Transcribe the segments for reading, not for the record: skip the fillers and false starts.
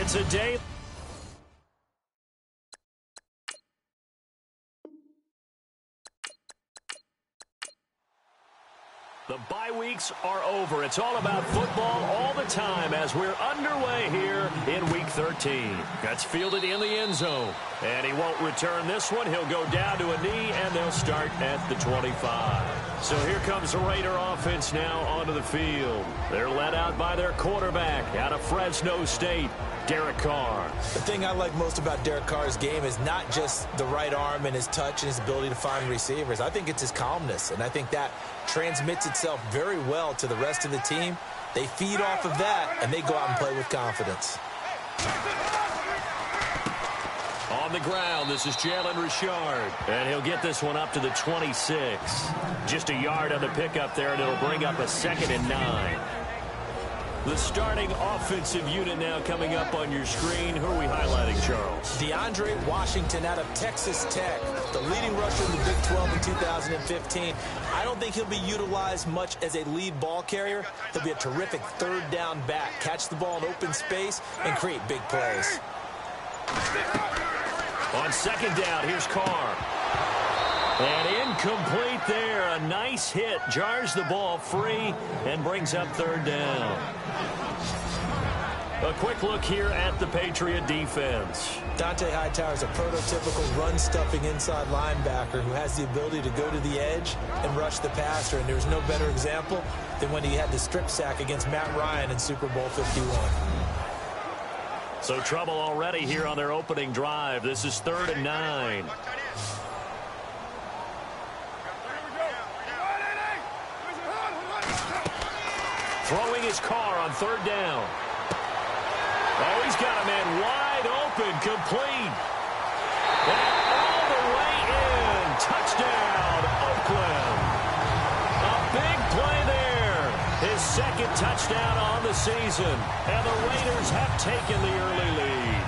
It's a day. The bye weeks are over. It's all about football all the time as we're underway here in Week 13. That's fielded in the end zone. And he won't return this one. He'll go down to a knee, and they'll start at the 25. So here comes the Raider offense now onto the field. They're led out by their quarterback out of Fresno State, Derek Carr. The thing I like most about Derek Carr's game is not just the right arm and his touch and his ability to find receivers. I think it's his calmness, and I think that transmits itself very well to the rest of the team. They feed off of that, and they go out and play with confidence. On the ground, this is Jalen Richard. And he'll get this one up to the 26. Just a yard on the pickup there, and it'll bring up a 2nd and 9. The starting offensive unit now coming up on your screen. Who are we highlighting, Charles? DeAndre Washington out of Texas Tech, the leading rusher in the Big 12 in 2015. I don't think he'll be utilized much as a lead ball carrier. He'll be a terrific third down back. Catch the ball in open space and create big plays. On 2nd down, here's Carr. And incomplete there. A nice hit. Jars the ball free and brings up 3rd down. A quick look here at the Patriot defense. Dante Hightower is a prototypical run-stuffing inside linebacker who has the ability to go to the edge and rush the passer. And there's no better example than when he had the strip sack against Matt Ryan in Super Bowl 51. So trouble already here on their opening drive. This is 3rd and 9. Throwing his Carr on 3rd down. Oh, he's got a man wide open, complete. And all the way in. Touchdown, Oakland. A big play there. His 2nd touchdown on the season. And the Raiders have taken the early lead.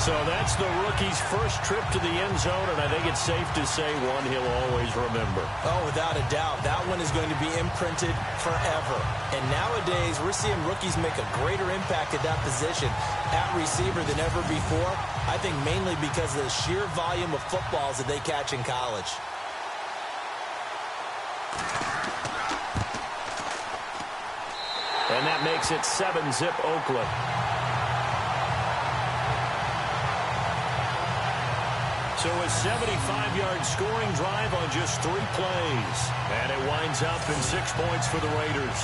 So that's the rookie's first trip to the end zone, and I think it's safe to say one he'll always remember. Oh, without a doubt. That one is going to be imprinted forever. And nowadays, we're seeing rookies make a greater impact at that position at receiver than ever before. I think mainly because of the sheer volume of footballs that they catch in college. And that makes it 7-zip Oakland. So a 75-yard scoring drive on just 3 plays. And it winds up in 6 points for the Raiders.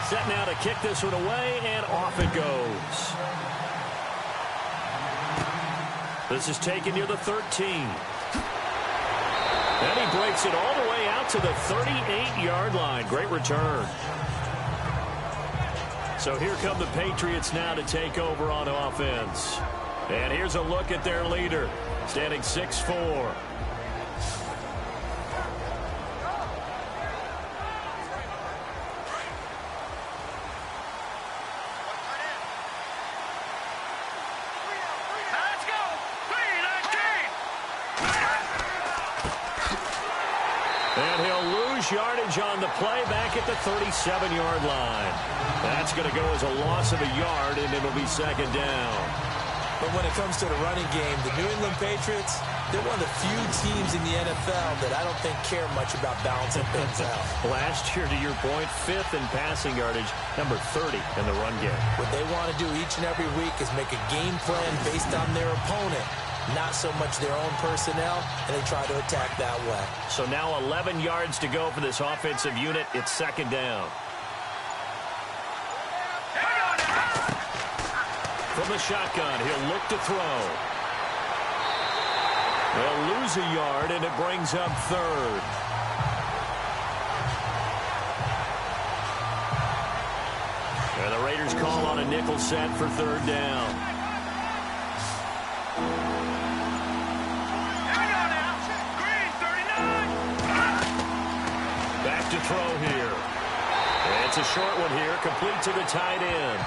Set now to kick this one away, and off it goes. This is taken near the 13. And he breaks it all the way out to the 38-yard line. Great return. So here come the Patriots now to take over on offense. And here's a look at their leader, standing 6'4". And he'll lose yardage on the play back at the 37-yard line. That's going to go as a loss of a yard, and it'll be 2nd down. But when it comes to the running game, the New England Patriots, they're one of the few teams in the NFL that I don't think care much about balancing things out. Last year, to your point, 5th in passing yardage, number 30 in the run game. What they want to do each and every week is make a game plan based on their opponent, not so much their own personnel, and they try to attack that way. So now 11 yards to go for this offensive unit. It's 2nd down. From the shotgun, he'll look to throw. They'll lose a yard, and it brings up 3rd. And the Raiders call on a nickel set for 3rd down. Back to throw here. And it's a short one here, complete to the tight end.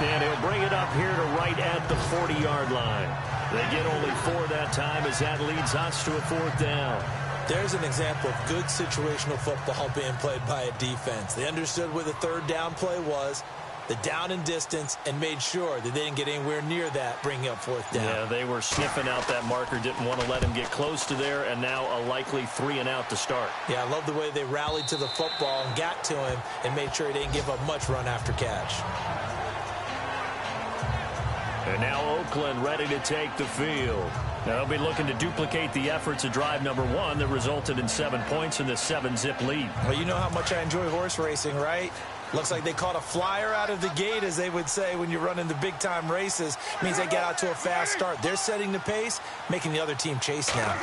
And he'll bring it up here to right at the 40-yard line. They get only 4 that time as that leads us to a 4th down. There's an example of good situational football being played by a defense. They understood where the third down play was, the down and distance, and made sure that they didn't get anywhere near that, bringing up fourth down. Yeah, they were sniffing out that marker, didn't want to let him get close to there, and now a likely 3 and out to start. Yeah, I love the way they rallied to the football and got to him and made sure he didn't give up much run after catch. And now Oakland ready to take the field. Now they'll be looking to duplicate the efforts of drive number 1 that resulted in 7 points in the 7-zip lead. Well, you know how much I enjoy horse racing, right? Looks like they caught a flyer out of the gate, as they would say when you're running the big-time races. Means they get out to a fast start. They're setting the pace, making the other team chase now.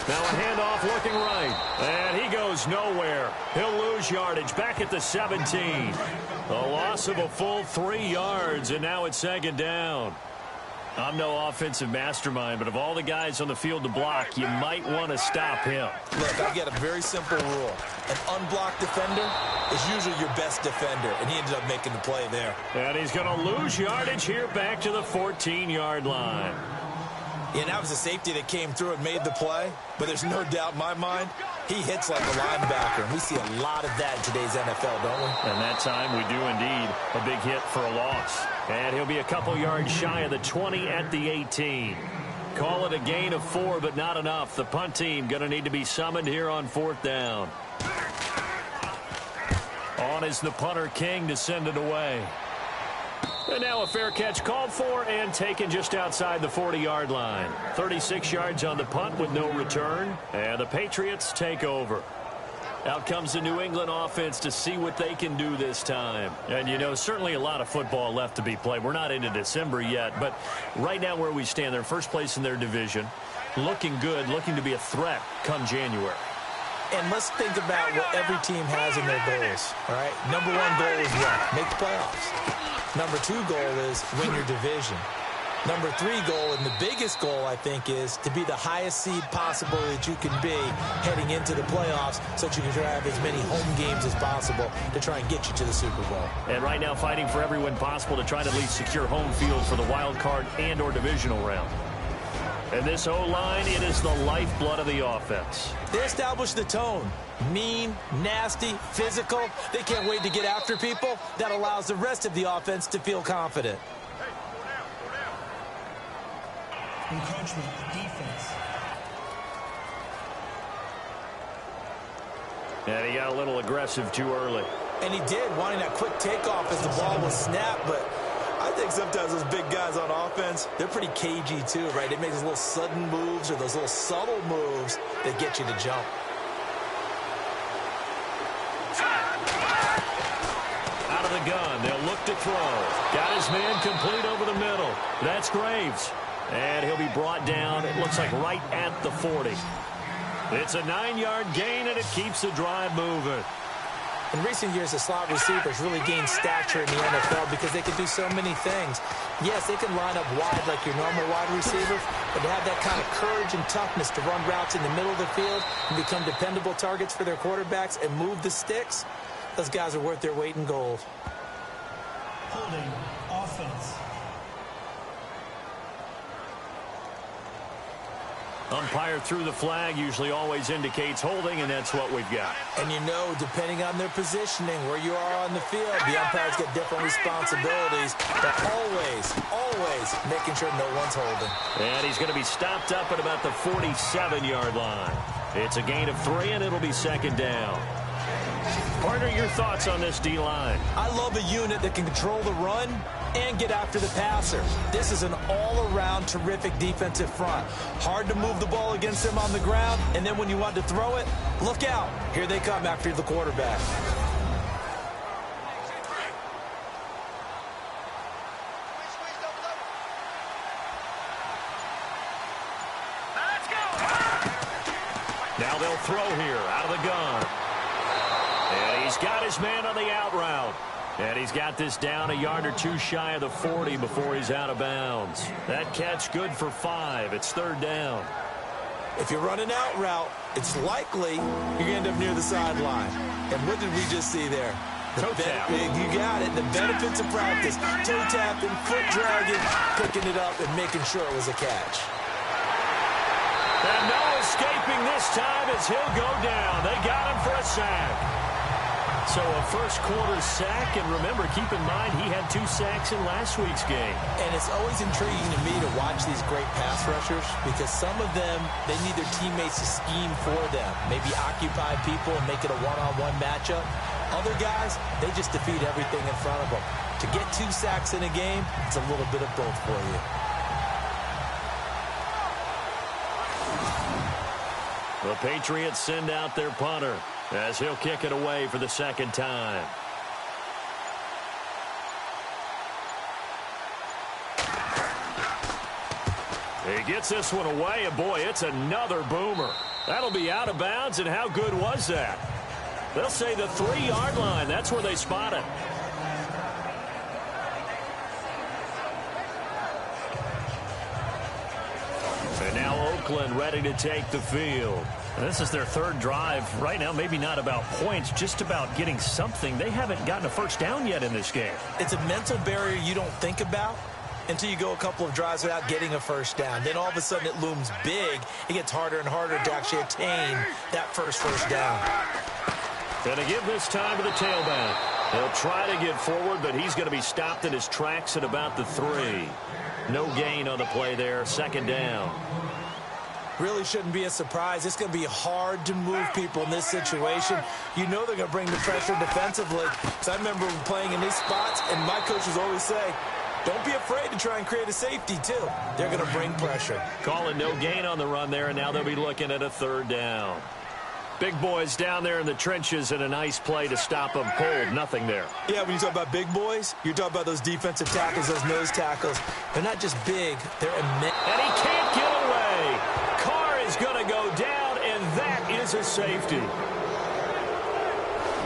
Now a handoff looking right. And he goes nowhere. He'll lose yardage back at the 17. A loss of a full 3 yards, and now it's second down. I'm no offensive mastermind, but of all the guys on the field to block, you might want to stop him. Look, I get a very simple rule. An unblocked defender is usually your best defender, and he ended up making the play there. And he's going to lose yardage here back to the 14-yard line. Yeah, and that was a safety that came through and made the play, but there's no doubt in my mind, he hits like a linebacker, and we see a lot of that in today's NFL, don't we? And that time we do indeed. A big hit for a loss. And he'll be a couple yards shy of the 20 at the 18. Call it a gain of 4, but not enough. The punt team going to need to be summoned here on fourth down. On is the punter, King, to send it away. And now a fair catch called for and taken just outside the 40-yard line. 36 yards on the punt with no return. And the Patriots take over. Out comes the New England offense to see what they can do this time. And, you know, certainly a lot of football left to be played. We're not into December yet, but right now where we stand, they're first place in their division. Looking good, looking to be a threat come January. And let's think about what every team has in their goals, all right? Number 1 goal is what? Make the playoffs. Number 2 goal is win your division. Number 3 goal, and the biggest goal, I think, is to be the highest seed possible that you can be heading into the playoffs so that you can have as many home games as possible to try and get you to the Super Bowl. And right now fighting for every win possible to try to at least secure home field for the wild card and or divisional round. And this O-line, it is the lifeblood of the offense. They established the tone. Mean, nasty, physical. They can't wait to get after people. That allows the rest of the offense to feel confident. Encroachment, defense. And he got a little aggressive too early. And he did, wanting that quick takeoff as the ball was snapped, but I think sometimes those big guys on offense, they're pretty cagey too, right? They make those little sudden moves or those little subtle moves that get you to jump. Out of the gun, they'll look to throw. Got his man complete over the middle. That's Graves. And he'll be brought down, it looks like right at the 40. It's a 9-yard gain, and it keeps the drive moving. In recent years, the slot receivers really gained stature in the NFL because they can do so many things. Yes, they can line up wide like your normal wide receiver, but to have that kind of courage and toughness to run routes in the middle of the field and become dependable targets for their quarterbacks and move the sticks, those guys are worth their weight in gold. Holding offense. Umpire threw the flag, usually always indicates holding, and that's what we've got. And you know, depending on their positioning, where you are on the field, the umpires get different responsibilities, but always making sure no one's holding. And he's going to be stopped up at about the 47-yard line. It's a gain of 3, and it'll be second down. Partner, your thoughts on this D-line? I love a unit that can control the run and get after the passer. This is an all-around terrific defensive front. Hard to move the ball against them on the ground, and then when you want to throw it, look out. Here they come after the quarterback. Now they'll throw here out of the gun. And he's got his man on the out route. And he's got this down a yard or two shy of the 40 before he's out of bounds. That catch good for 5. It's third down. If you run an out route, it's likely you're going to end up near the sideline. And what did we just see there? Toe tap. You got it. The benefits of practice. Toe tapping, foot dragging, picking it up, and making sure it was a catch. And no escaping this time as he'll go down. They got him for a sack. So a first quarter sack, and remember, keep in mind he had 2 sacks in last week's game. And it's always intriguing to me to watch these great pass rushers because some of them, they need their teammates to scheme for them, maybe occupy people and make it a one-on-one matchup. Other guys, they just defeat everything in front of them. To get 2 sacks in a game, it's a little bit of both for you. The Patriots send out their punter as he'll kick it away for the second time. He gets this one away, and boy, it's another boomer. That'll be out of bounds, and how good was that? They'll say the 3-yard line. That's where they spot it. And now Oakland ready to take the field. This is their 3rd drive. Right now, maybe not about points, just about getting something. They haven't gotten a first down yet in this game. It's a mental barrier you don't think about until you go a couple of drives without getting a first down. Then all of a sudden it looms big. It gets harder and harder to actually attain that first down. Gonna give this time to the tailback. He'll try to get forward, but he's going to be stopped in his tracks at about the 3. No gain on the play there. Second down. Really shouldn't be a surprise. It's going to be hard to move people in this situation. You know they're going to bring the pressure defensively. So I remember playing in these spots, and my coaches always say, don't be afraid to try and create a safety, too. They're going to bring pressure. Calling no gain on the run there, and now they'll be looking at a 3rd down. Big boys down there in the trenches, and a nice play to stop them cold. Nothing there. Yeah, when you talk about big boys, you're talking about those defensive tackles, those nose tackles. They're not just big, they're immense. And he can't get away. Carr is going to go down, and that is a safety.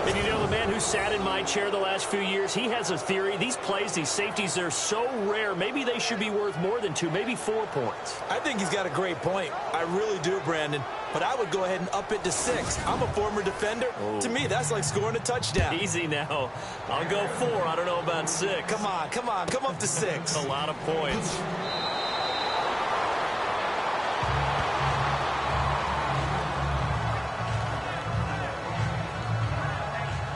And you know, the man who sat in my chair the last few years, he has a theory. These plays, these safeties, they're so rare. Maybe they should be worth more than 2, maybe 4 points. I think he's got a great point. I really do, Brandon. But I would go ahead and up it to 6. I'm a former defender. Oh. To me, that's like scoring a touchdown. Easy now. I'll go 4. I don't know about 6. Come on. Come up to 6. A lot of points.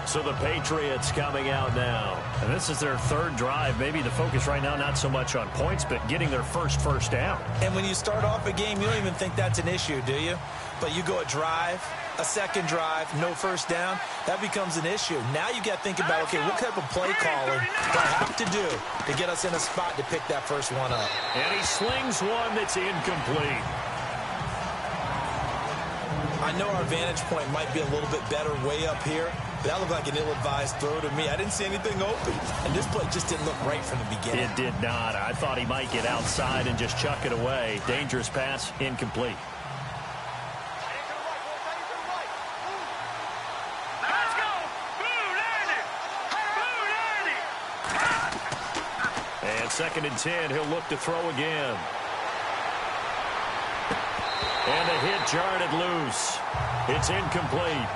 So the Patriots coming out now. And this is their 3rd drive. Maybe the focus right now not so much on points, but getting their first down. And when you start off a game, you don't even think that's an issue, do you? But you go a drive, a second drive, no first down, that becomes an issue. Now you got to think about, okay, what type of play calling do I have to do to get us in a spot to pick that first one up? And he slings one that's incomplete. I know our vantage point might be a little bit better way up here. That looked like an ill-advised throw to me. I didn't see anything open. And this play just didn't look right from the beginning. It did not. I thought he might get outside and just chuck it away. Dangerous pass, incomplete. And 2nd and 10, he'll look to throw again. And a hit jarred it loose. It's incomplete.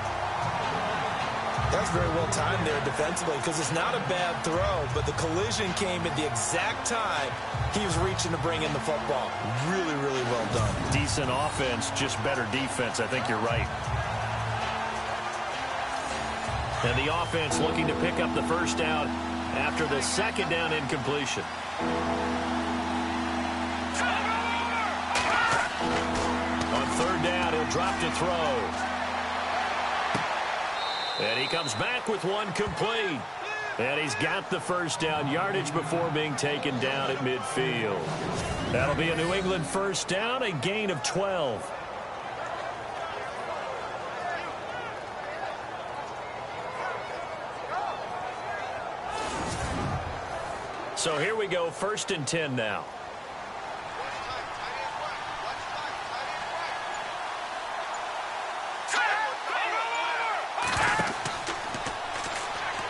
That's very well timed there defensively because it's not a bad throw, but the collision came at the exact time he was reaching to bring in the football. Really, really well done. Decent offense, just better defense. I think you're right. And the offense looking to pick up the first down after the 2nd down incompletion. On 3rd down, he'll drop to throw. And he comes back with one complete. And he's got the first down yardage before being taken down at midfield. That'll be a New England first down, a gain of 12. So here we go, 1st and 10 now.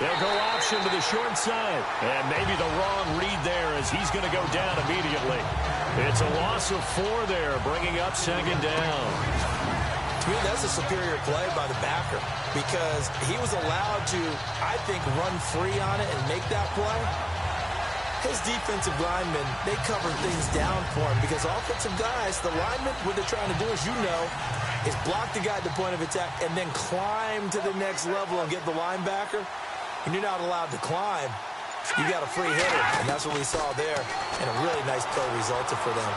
They'll go option to the short side. And maybe the wrong read there as he's going to go down immediately. It's a loss of 4 there, bringing up 2nd down. To me, that's a superior play by the backer because he was allowed to, I think, run free on it and make that play. His defensive linemen, they cover things down for him because offensive guys, the linemen, what they're trying to do, as you know, is block the guy at the point of attack and then climb to the next level and get the linebacker. And you're not allowed to climb. You got a free hitter, and that's what we saw there. And a really nice play resulted for them.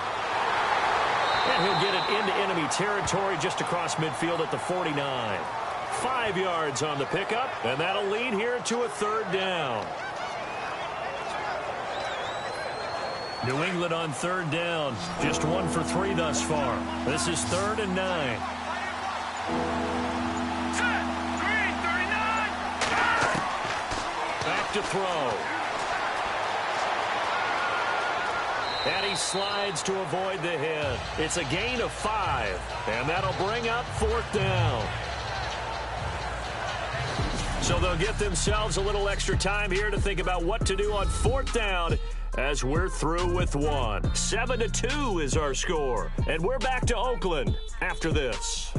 And he'll get it into enemy territory just across midfield at the 49. 5 yards on the pickup, and that'll lead here to a third down. New England on third down. Just 1 for 3 thus far. This is 3rd and 9. Back to throw. And he slides to avoid the hit. It's a gain of 5, and that'll bring up 4th down. So they'll get themselves a little extra time here to think about what to do on 4th down as we're through with 1. 7-2 is our score. And we're back to Oakland after this.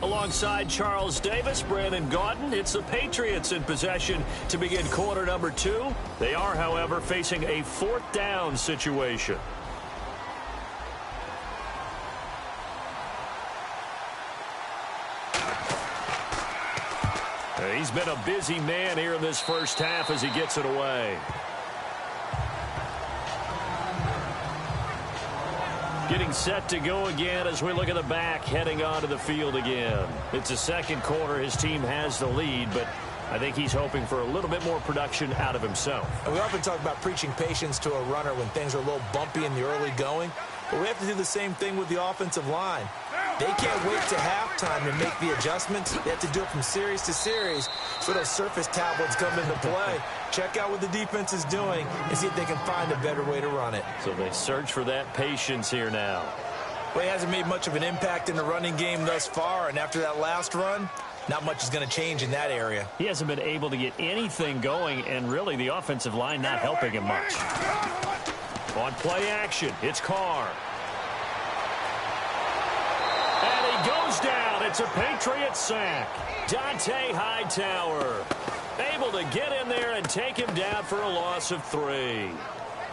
Alongside Charles Davis, Brandon Gaudin, it's the Patriots in possession to begin quarter number 2. They are, however, facing a 4th down situation. He's been a busy man here in this first half as he gets it away. Getting set to go again as we look at the back, heading onto the field again. It's a second quarter. His team has the lead, but I think he's hoping for a little bit more production out of himself. We often talk about preaching patience to a runner when things are a little bumpy in the early going, but we have to do the same thing with the offensive line. They can't wait to halftime to make the adjustments. They have to do it from series to series so those surface tablets come into play. Check out what the defense is doing and see if they can find a better way to run it. So they search for that patience here now. Well, he hasn't made much of an impact in the running game thus far, and after that last run, not much is going to change in that area. He hasn't been able to get anything going, and really the offensive line not helping him much. On play action, it's Carr. And he goes down. It's a Patriot sack. Dante Hightower able to get in there and take him down for a loss of 3.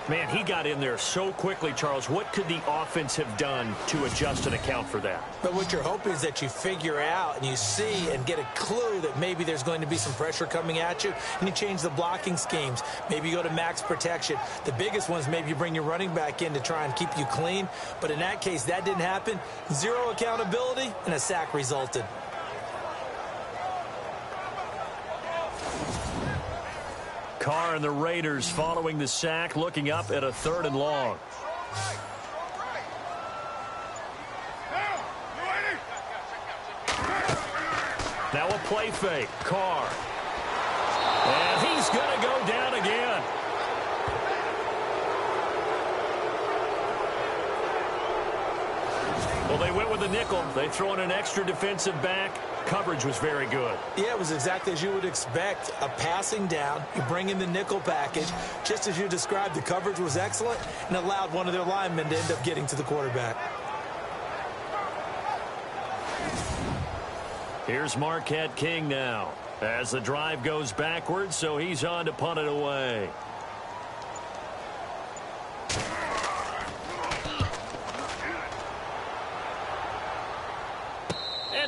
Man, he got in there so quickly, Charles. What could the offense have done to adjust and account for that? But what you're hoping is that you figure out and you see and get a clue that maybe there's going to be some pressure coming at you, and you change the blocking schemes. Maybe you go to max protection. The biggest ones, maybe you bring your running back in to try and keep you clean. But in that case, that didn't happen. 0 accountability, and a sack resulted. Carr and the Raiders following the sack, looking up at a 3rd and long. Now a play fake. Carr. And he's going to go down again. Well, they went with a nickel. They throw in an extra defensive back. Coverage was very good. Yeah, it was exactly as you would expect. A passing down, you bring in the nickel package. Just as you described, the coverage was excellent and allowed one of their linemen to end up getting to the quarterback. Here's Marquette King now as the drive goes backwards, so he's on to punt it away.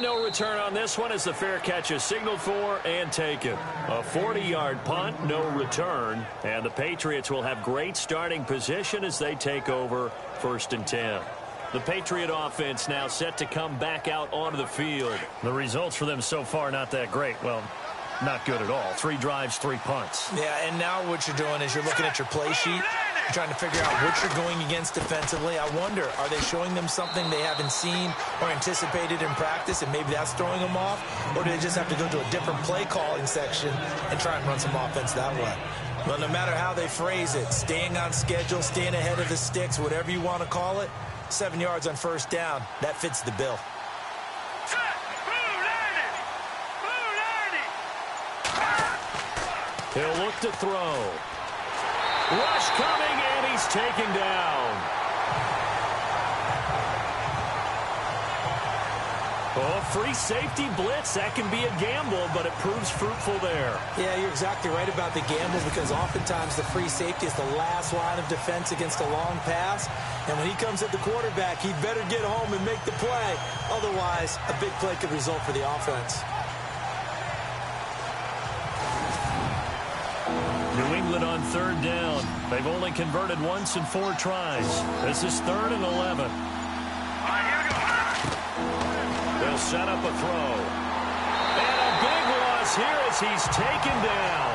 No return on this one as the fair catch is signaled for and taken. A 40-yard punt, no return, and the Patriots will have great starting position as they take over 1st and 10. The Patriot offense now set to come back out onto the field. The results for them so far not that great. Well, not good at all. 3 drives, 3 punts. Yeah, and now what you're doing is you're looking at your play sheet. You're trying to figure out what you're going against defensively. I wonder, are they showing them something they haven't seen or anticipated in practice, and maybe that's throwing them off? Or do they just have to go to a different play calling section and try and run some offense that way? Well, no matter how they phrase it, staying on schedule, staying ahead of the sticks, whatever you want to call it, 7 yards on 1st down, that fits the bill. He'll look to throw. Rush coming, and he's taken down. Oh, free safety blitz. That can be a gamble, but it proves fruitful there. Yeah, you're exactly right about the gamble because oftentimes the free safety is the last line of defense against a long pass. And when he comes at the quarterback, he better get home and make the play. Otherwise, a big play could result for the offense. New England on third down. They've only converted once in 4 tries. This is 3rd and 11. They'll set up a throw. And a big loss here as he's taken down.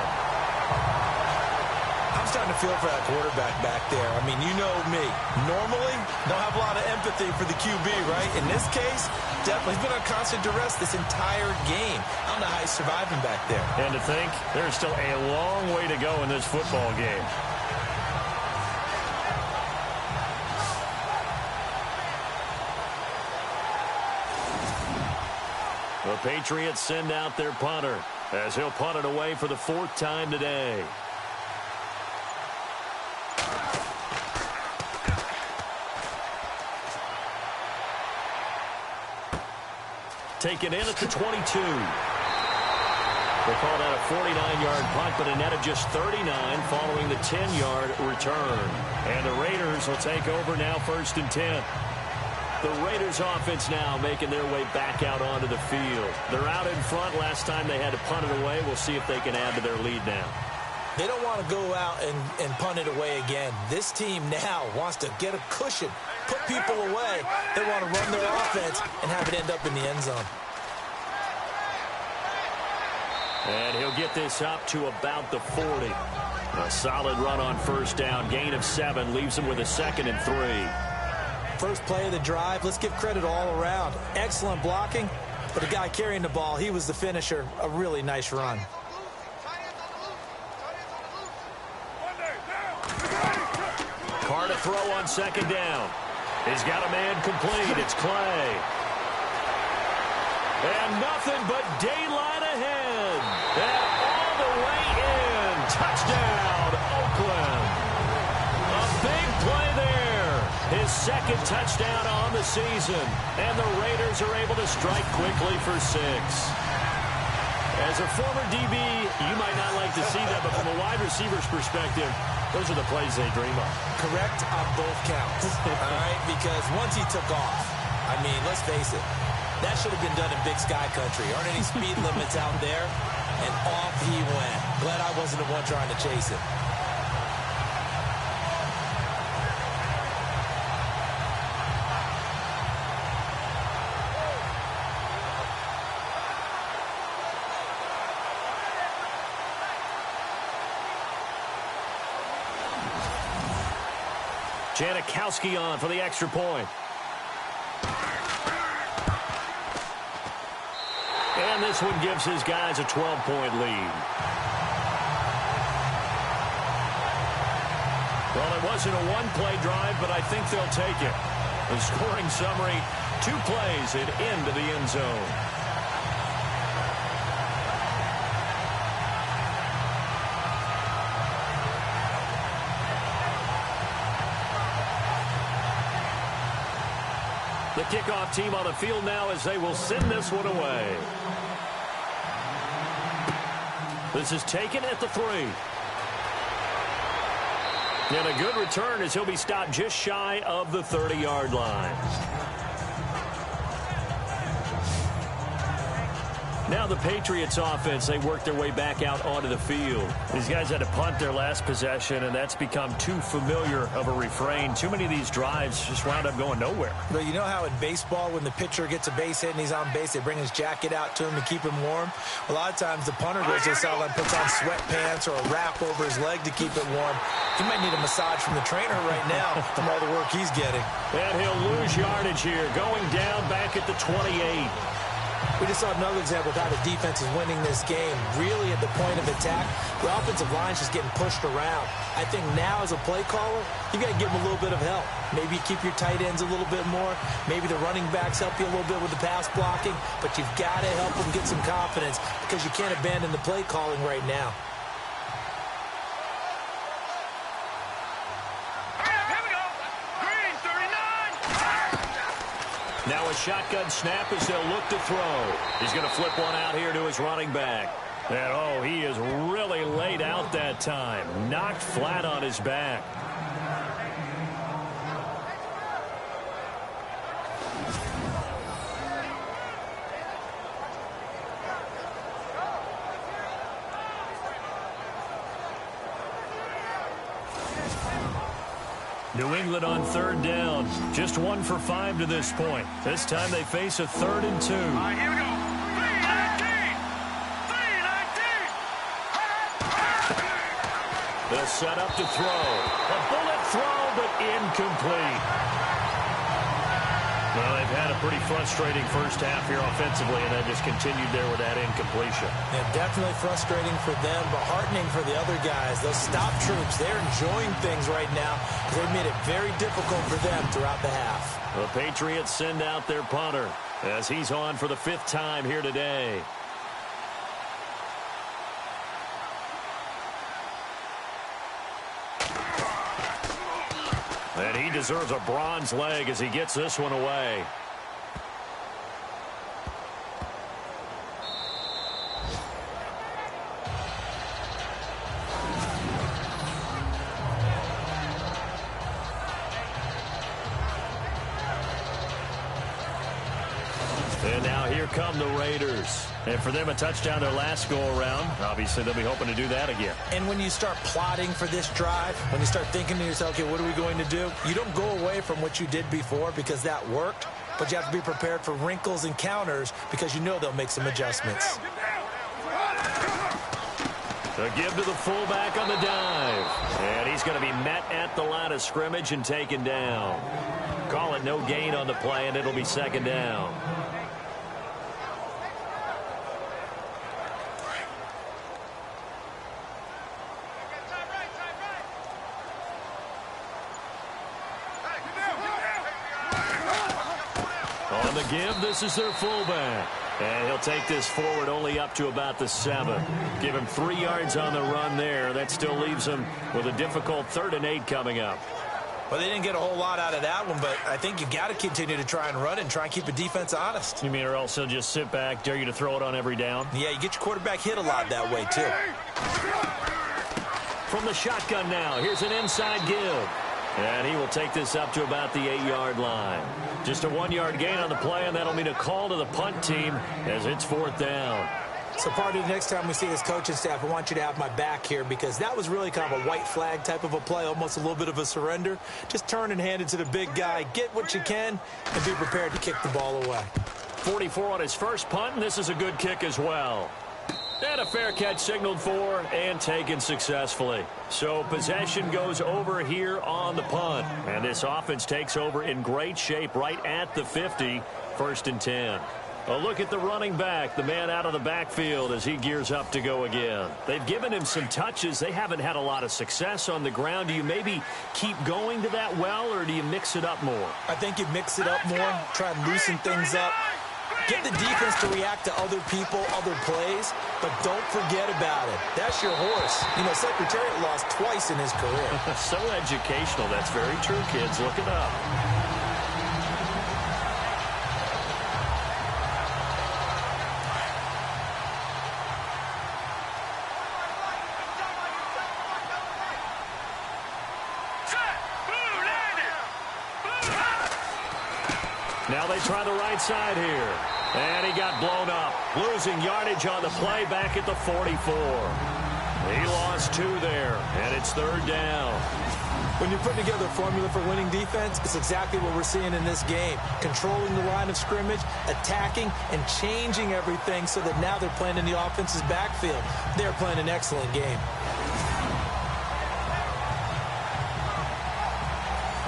I'm starting to feel for that quarterback back there. I mean, you know me. Normally, don't have a lot of empathy for the QB, right? In this case, definitely he's been on constant duress this entire game. I don't know how he's surviving back there. And to think, there's still a long way to go in this football game. The Patriots send out their punter as he'll punt it away for the 4th time today. Taken in at the 22. We'll call that a 49-yard punt, but a net of just 39 following the 10-yard return. And the Raiders will take over now 1st and 10. The Raiders offense now making their way back out onto the field. They're out in front. Last time they had to punt it away. We'll see if they can add to their lead now. They don't want to go out and punt it away again. This team now wants to get a cushion, put people away. They want to run their offense and have it end up in the end zone. And he'll get this up to about the 40. A solid run on 1st down. Gain of 7 leaves him with a 2nd and 3. First play of the drive, let's give credit all around. Excellent blocking, but the guy carrying the ball, he was the finisher. A really nice run. Carr to throw on 2nd down. He's got a man complete. It's Clay. And nothing but daylight ahead. And all the way in. Touchdown, Oakland. A big play there. His 2nd touchdown on the season. And the Raiders are able to strike quickly for 6. As a former DB, you might not like to see that, but from a wide receiver's perspective, those are the plays they dream of. Correct on both counts. All right, because once he took off, I mean, let's face it, that should have been done in Big Sky Country. Aren't any speed limits out there? And off he went. Glad I wasn't the one trying to chase it. Janikowski on for the extra point. And this one gives his guys a 12-point lead. Well, it wasn't a one-play drive, but I think they'll take it. The scoring summary, 2 plays and into the end zone. The kickoff team on the field now as they will send this one away. This is taken at the 3. And a good return as he'll be stopped just shy of the 30-yard line. Now the Patriots offense, they work their way back out onto the field. These guys had to punt their last possession, and that's become too familiar of a refrain. Too many of these drives just wound up going nowhere. But you know how in baseball, when the pitcher gets a base hit and he's on base, they bring his jacket out to him to keep him warm? A lot of times the punter goes to the sideline, puts on sweatpants or a wrap over his leg to keep it warm. He might need a massage from the trainer right now from all the work he's getting. And he'll lose yardage here, going down back at the 28. We just saw another example of how the defense is winning this game. Really at the point of attack, the offensive line's just getting pushed around. I think now as a play caller, you got to give them a little bit of help. Maybe keep your tight ends a little bit more. Maybe the running backs help you a little bit with the pass blocking. But you've got to help them get some confidence because you can't abandon the play calling right now. Now a shotgun snap as they'll look to throw. He's going to flip one out here to his running back. And, oh, he is really laid out that time. Knocked flat on his back. New England on third down. Just 1 for 5 to this point. This time they face a 3rd and 2. All right, here we go. 3-19. They'll set up to throw. A bullet throw, but incomplete. Well, they've had a pretty frustrating first half here offensively, and that just continued there with that incompletion. Yeah, definitely frustrating for them, but heartening for the other guys. Those stop troops, they're enjoying things right now because they've made it very difficult for them throughout the half. The Patriots send out their punter as he's on for the 5th time here today. And he deserves a bronze leg as he gets this one away. And now here come the Raiders. And for them, a touchdown their last go-around. Obviously, they'll be hoping to do that again. And when you start plotting for this drive, when you start thinking to yourself, okay, what are we going to do? You don't go away from what you did before because that worked, but you have to be prepared for wrinkles and counters because you know they'll make some adjustments. A give to the fullback on the dive. And he's going to be met at the line of scrimmage and taken down. Call it no gain on the play, and it'll be 2nd down. On the give, this is their fullback. And he'll take this forward only up to about the 7. Give him 3 yards on the run there. That still leaves him with a difficult 3rd and 8 coming up. Well, they didn't get a whole lot out of that one, but I think you got to continue to try and run and try and keep the defense honest. You mean or else he'll just sit back, dare you to throw it on every down? Yeah, you get your quarterback hit a lot that way, too. From the shotgun now, here's an inside give. And he will take this up to about the 8-yard line. Just a 1-yard gain on the play, and that'll mean a call to the punt team as it's 4th down. So, Party, the next time we see this coaching staff, I want you to have my back here because that was really kind of a white flag type of a play, almost a little bit of a surrender. Just turn and hand it to the big guy, get what you can, and be prepared to kick the ball away. 44 on his first punt, and this is a good kick as well. And a fair catch signaled for and taken successfully. So possession goes over here on the punt. And this offense takes over in great shape right at the 50, 1st and 10. A look at the running back, the man out of the backfield as he gears up to go again. They've given him some touches. They haven't had a lot of success on the ground. Do you maybe keep going to that well, or do you mix it up more? I think you mix it up more, try and loosen things up. Get the defense to react to other people, other plays, but don't forget about it. That's your horse. You know, Secretariat lost twice in his career. So educational. That's very true, kids. Look it up. Now they try the right side here. And he got blown up. Losing yardage on the play back at the 44. He lost 2 there, and it's 3rd down. When you're putting together a formula for winning defense, it's exactly what we're seeing in this game. Controlling the line of scrimmage, attacking, and changing everything so that now they're playing in the offense's backfield. They're playing an excellent game.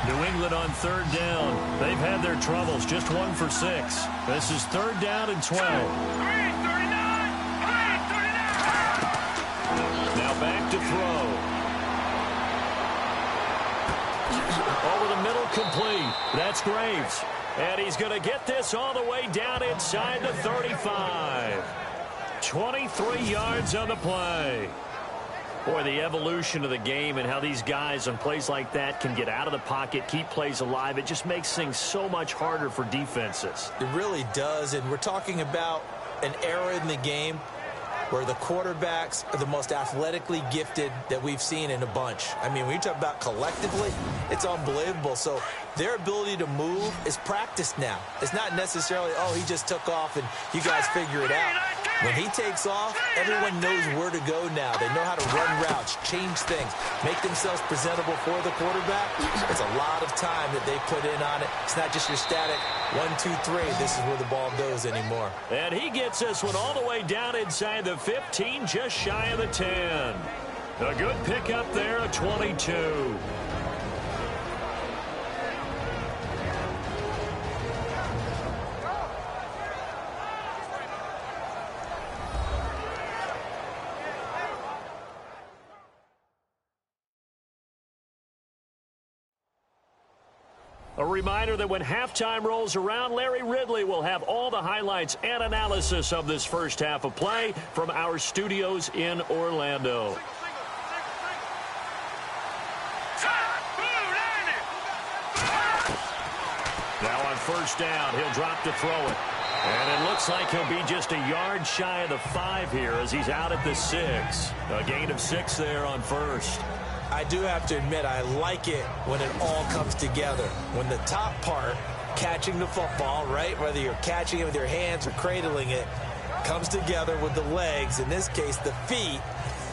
New England on 3rd down. They've had their troubles, just 1 for 6. This is 3rd down and 12. Now back to throw. Over the middle, complete. That's Graves. And he's going to get this all the way down inside the 35. 23 yards on the play. Boy, the evolution of the game and how these guys on plays like that can get out of the pocket, keep plays alive, it just makes things so much harder for defenses. It really does, and we're talking about an era in the game where the quarterbacks are the most athletically gifted that we've seen in a bunch. I mean, when you talk about collectively, it's unbelievable. So their ability to move is practiced now. It's not necessarily, oh, he just took off and you guys figure it out. When he takes off, everyone knows where to go now. They know how to run routes, change things, make themselves presentable for the quarterback. It's a lot of time that they put in on it. It's not just your static 1, 2, 3. This is where the ball goes anymore. And he gets this one all the way down inside the 15, just shy of the 10. A good pickup there, a 22. A reminder that when halftime rolls around, Larry Ridley will have all the highlights and analysis of this first half of play from our studios in Orlando. Now on first down, he'll drop to throw it. And it looks like he'll be just a yard shy of the 5 here as he's out at the 6. A gain of 6 there on first. I do have to admit, I like it when it all comes together. When the top part, catching the football, right, whether you're catching it with your hands or cradling it, comes together with the legs, in this case the feet,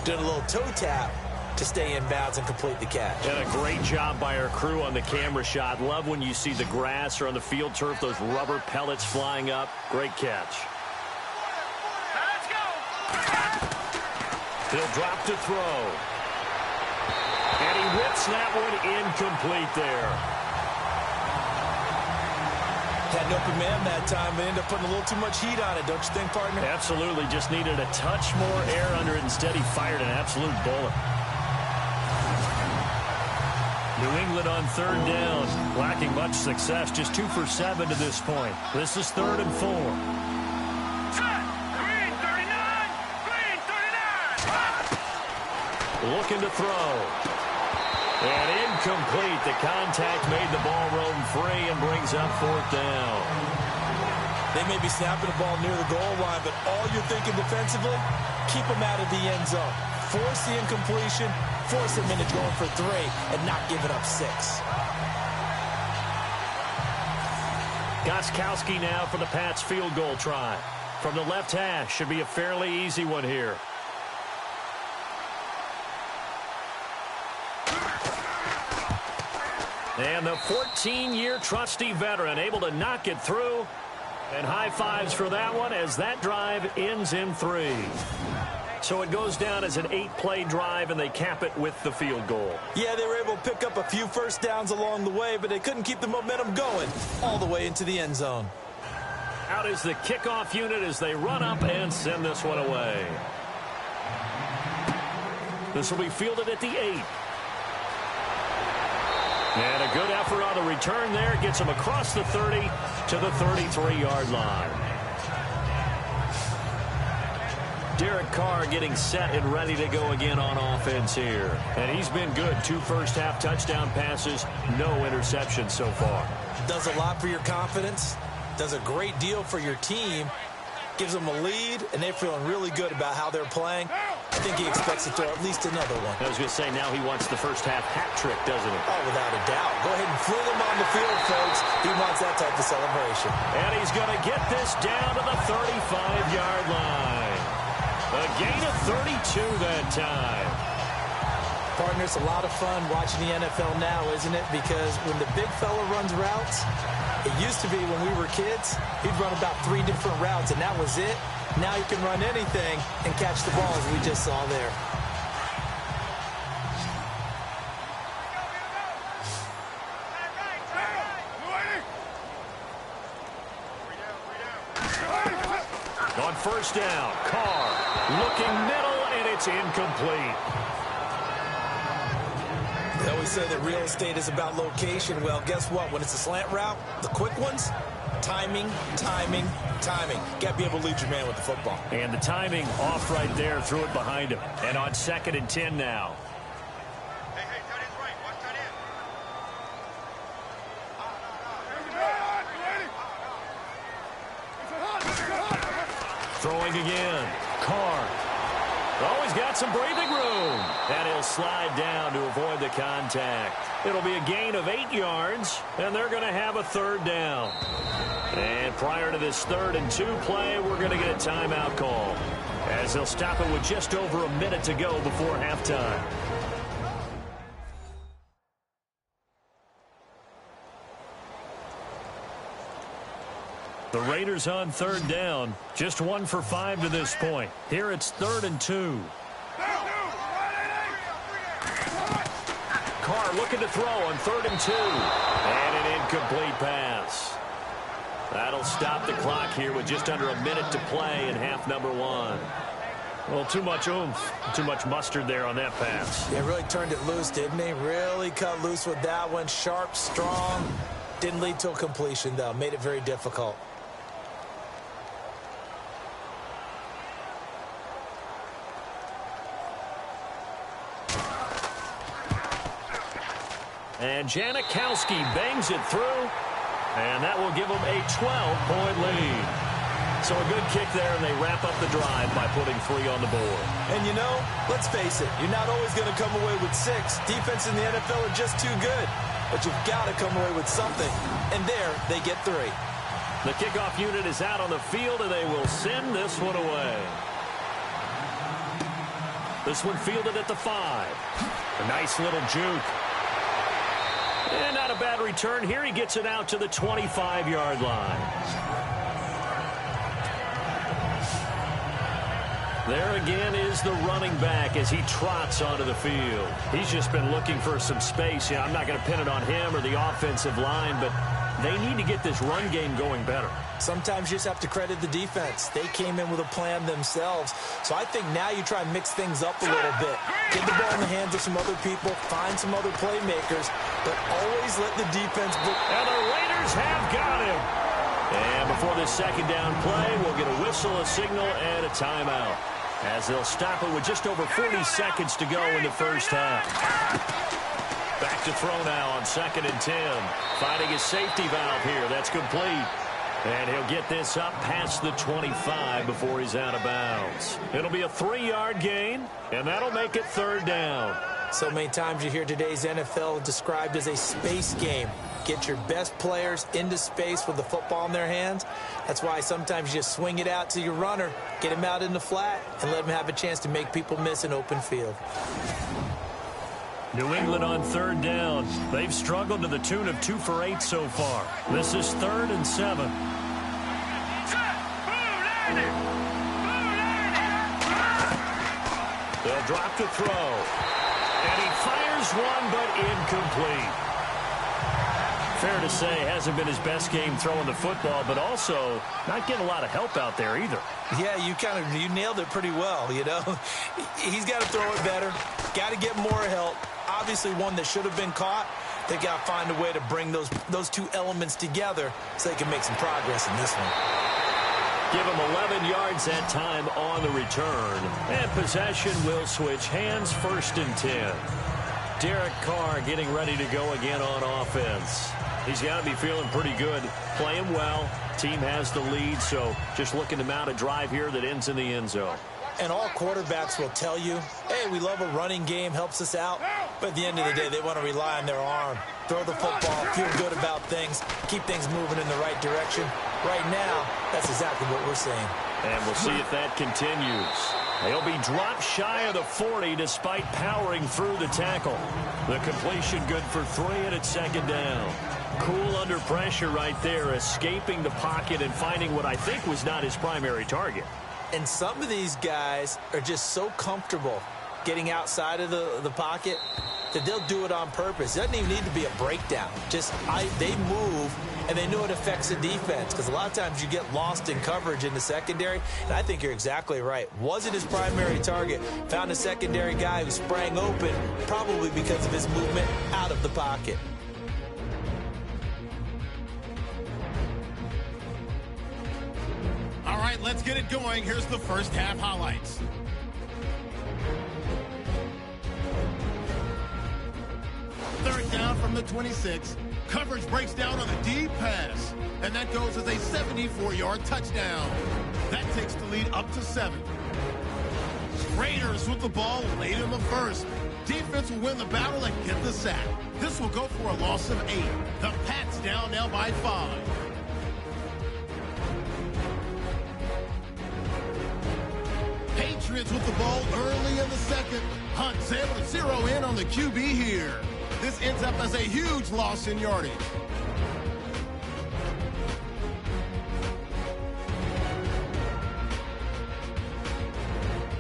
doing a little toe tap to stay in bounds and complete the catch. And a great job by our crew on the camera shot. Love when you see the grass or on the field turf, those rubber pellets flying up. Great catch. Let's go. He'll drop to throw. And he whips that one incomplete there. Had an open man that time, but ended up putting a little too much heat on it, don't you think, partner? Absolutely. Just needed a touch more air under it. Instead, he fired an absolute bullet. New England on third down. Lacking much success. Just 2 for 7 to this point. This is 3rd and 4. Looking to throw. And incomplete. The contact made the ball roam free and brings up 4th down. They may be snapping the ball near the goal line, but all you're thinking defensively, keep them out of the end zone. Force the incompletion, force them into going for 3, and not give it up 6. Gostkowski now for the Pats field goal try. From the left hash, should be a fairly easy one here. And the 14-year trusty veteran able to knock it through. And high fives for that one as that drive ends in 3. So it goes down as an 8-play drive, and they cap it with the field goal. Yeah, they were able to pick up a few first downs along the way, but they couldn't keep the momentum going all the way into the end zone. Out is the kickoff unit as they run up and send this one away. This will be fielded at the 8. And a good effort on the return there. Gets him across the 30 to the 33-yard line. Derek Carr getting set and ready to go again on offense here. And he's been good. 2 first-half touchdown passes, no interceptions so far. Does a lot for your confidence. Does a great deal for your team. Gives them a lead, and they're feeling really good about how they're playing. I think he expects to throw at least another one. I was going to say, now he wants the first-half hat trick, doesn't he? Oh, without a doubt. Go ahead and fling him on the field, folks. He wants that type of celebration. And he's going to get this down to the 35-yard line. A gain of 32 that time. Partner, it's a lot of fun watching the NFL now, isn't it? Because when the big fella runs routes, it used to be when we were kids, he'd run about 3 different routes, and that was it. Now you can run anything and catch the ball, as we just saw there. On first down, Carr looking middle, and it's incomplete. They always say that real estate is about location. Well, guess what? When it's a slant route, the quick ones, timing, timing, Timing. Got to be able to lead your man with the football. And the timing off right there, threw it behind him. And on 2nd and 10 now. Throwing again. Carr. Always got some breathing room. And he'll slide down to avoid the contact. It'll be a gain of 8 yards, and they're going to have a 3rd down. And prior to this 3rd and 2 play, we're going to get a timeout call, as they'll stop it with just over a minute to go before halftime. The Raiders on 3rd down. Just 1 for 5 to this point. Here it's 3rd and 2. Carr looking to throw on 3rd and 2. And an incomplete pass. That'll stop the clock here with just under a minute to play in half number 1. Well, too much oomph, too much mustard there on that pass. Yeah, really turned it loose, didn't he? Really cut loose with that one. Sharp, strong. Didn't lead to a completion, though. Made it very difficult. And Janikowski bangs it through, and that will give them a 12-point lead. So a good kick there, and they wrap up the drive by putting 3 on the board. And, you know, let's face it, you're not always going to come away with 6. Defense in the NFL are just too good. But you've got to come away with something. And there, they get 3. The kickoff unit is out on the field, and they will send this one away. This one fielded at the 5. A nice little juke. And not a bad return here. He gets it out to the 25-yard line. There again is the running back as he trots onto the field. He's just been looking for some space. I'm not going to pin it on him or the offensive line, but they need to get this run game going better. Sometimes you just have to credit the defense. They came in with a plan themselves. So I think now you try and mix things up a little bit. Get the ball in the hands of some other people, find some other playmakers, but always let the defense book. And the Raiders have got him. And before this 2nd down play, we'll get a whistle, a signal, and a timeout, as they'll stop it with just over 40 seconds to go in the first half. Back to throw now on 2nd and 10. Finding his safety valve here. That's complete. And he'll get this up past the 25 before he's out of bounds. It'll be a 3-yard gain, and that'll make it 3rd down. So many times you hear today's NFL described as a space game. Get your best players into space with the football in their hands. That's why sometimes you just swing it out to your runner, get him out in the flat, and let him have a chance to make people miss an open field. New England on 3rd down. They've struggled to the tune of 2 for 8 so far. This is 3rd and 7. They'll drop to throw. And he fires one, but incomplete. Fair to say, hasn't been his best game throwing the football, but also not getting a lot of help out there either. Yeah, you nailed it pretty well, you know. He's got to throw it better. Got to get more help. Obviously one that should have been caught. They got to find a way to bring those 2 elements together so they can make some progress in this one. Give him 11 yards that time on the return. And possession will switch hands, 1st and 10. Derek Carr getting ready to go again on offense. He's got to be feeling pretty good, playing well. Team has the lead, so just looking to mount a drive here that ends in the end zone. And all quarterbacks will tell you, hey, we love a running game, helps us out. But at the end of the day, they want to rely on their arm. Throw the football, feel good about things, keep things moving in the right direction. Right now, that's exactly what we're seeing. And we'll see if that continues. They'll be dropped shy of the 40 despite powering through the tackle. The completion good for 3, and it's 2nd down. Cool under pressure right there, escaping the pocket and finding what I think was not his primary target. And some of these guys are just so comfortable getting outside of the pocket that they'll do it on purpose. It doesn't even need to be a breakdown. They move, and they know it affects the defense, because a lot of times you get lost in coverage in the secondary, and I think you're exactly right. Wasn't his primary target. Found a secondary guy who sprang open, probably because of his movement out of the pocket. right, let's get it going. Here's the first half highlights. Third down from the 26. Coverage breaks down on the deep pass. And that goes as a 74-yard touchdown. That takes the lead up to 7. Raiders with the ball late in the first. Defense will win the battle and get the sack. This will go for a loss of 8. The Pats down now by 5. Patriots with the ball early in the second. Hunt's able to zero in on the QB here. This ends up as a huge loss in yardage.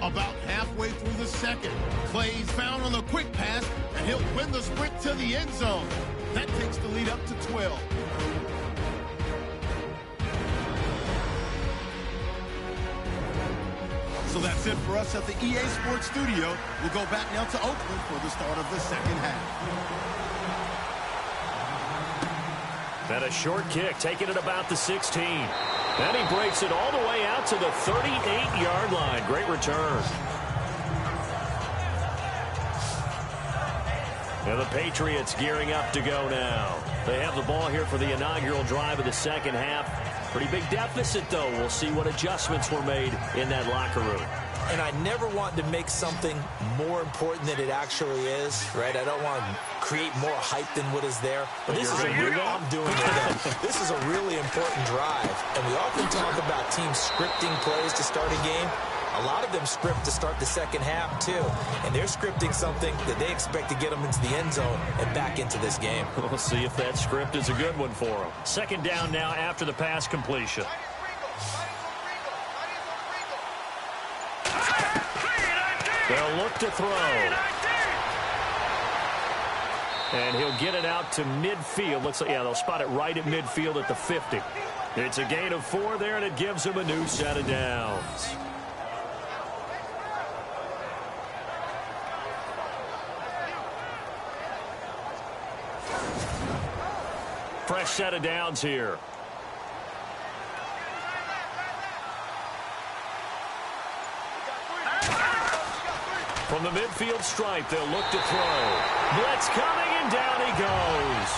About halfway through the second, Clay's found on the quick pass, and he'll win the sprint to the end zone. That takes the lead up to 12. So that's it for us at the EA Sports Studio. We'll go back now to Oakland for the start of the second half. And a short kick, taking it about the 16. And he breaks it all the way out to the 38-yard line. Great return. And the Patriots gearing up to go now. They have the ball here for the inaugural drive of the second half. Pretty big deficit, though. We'll see what adjustments were made in that locker room. And I never want to make something more important than it actually is, right? I don't want to create more hype than what is there. But this is I'm doing it. This is a really important drive. And we often talk about teams scripting plays to start a game. A lot of them script to start the second half, too. And they're scripting something that they expect to get them into the end zone and back into this game. We'll see if that script is a good one for them. Second down now after the pass completion. They'll look to throw. And he'll get it out to midfield. Looks like, yeah, they'll spot it right at midfield at the 50. It's a gain of 4 there, and it gives him a new set of downs. Fresh set of downs here. From the midfield stripe, they'll look to throw. Blitz coming, and down he goes.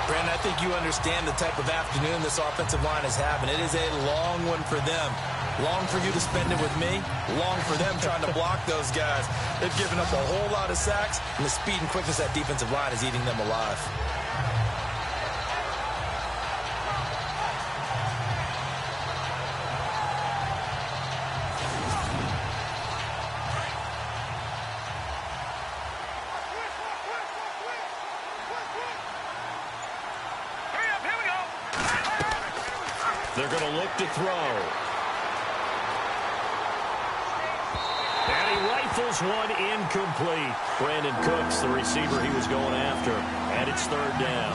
Brandon, I think you understand the type of afternoon this offensive line is having. It is a long one for them. Long for you to spend it with me. Long for them trying to block those guys. They've given up a whole lot of sacks, and the speed and quickness of that defensive line is eating them alive. They're going to look to throw. And he rifles one incomplete. Brandon Cooks, the receiver he was going after. And it's third down.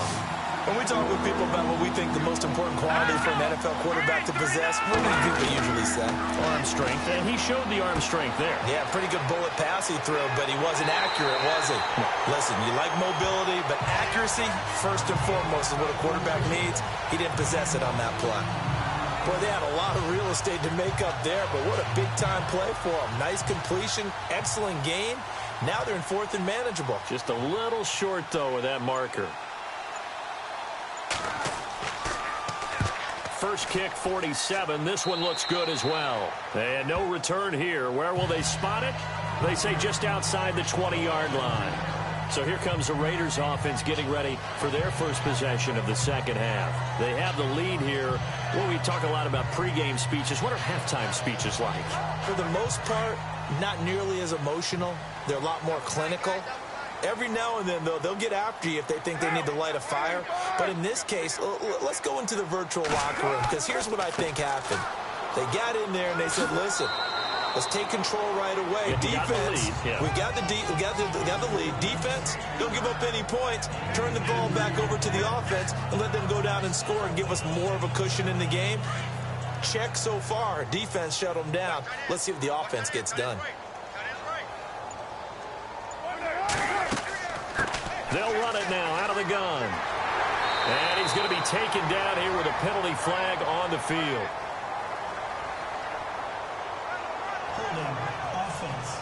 When we talk with people about what we think the most important quality for an NFL quarterback to possess, what do people usually say? Arm strength, and he showed the arm strength there. Yeah, pretty good bullet pass he threw, but he wasn't accurate, was he? No. Listen, you like mobility, but accuracy, first and foremost, is what a quarterback needs. He didn't possess it on that play. Boy, they had a lot of real estate to make up there, but what a big-time play for them. Nice completion, excellent gain. Now they're in fourth and manageable. Just a little short, though, with that marker. First kick, 47. This one looks good as well. And no return here. Where will they spot it? They say just outside the 20-yard line. So here comes the Raiders offense getting ready for their first possession of the second half. They have the lead here. Well, we talk a lot about pregame speeches. What are halftime speeches like? For the most part, not nearly as emotional. They're a lot more clinical. Every now and then, though, they'll get after you if they think they need to light a fire. But in this case, let's go into the virtual locker room, because here's what I think happened. They got in there and they said, listen, let's take control right away. Defense, we got the lead. Defense, don't give up any points. Turn the ball back over to the offense and let them go down and score and give us more of a cushion in the game. Check so far. Defense shut them down. Let's see what the offense gets done. They'll run it now out of the gun. And he's going to be taken down here with a penalty flag on the field. Holding offense.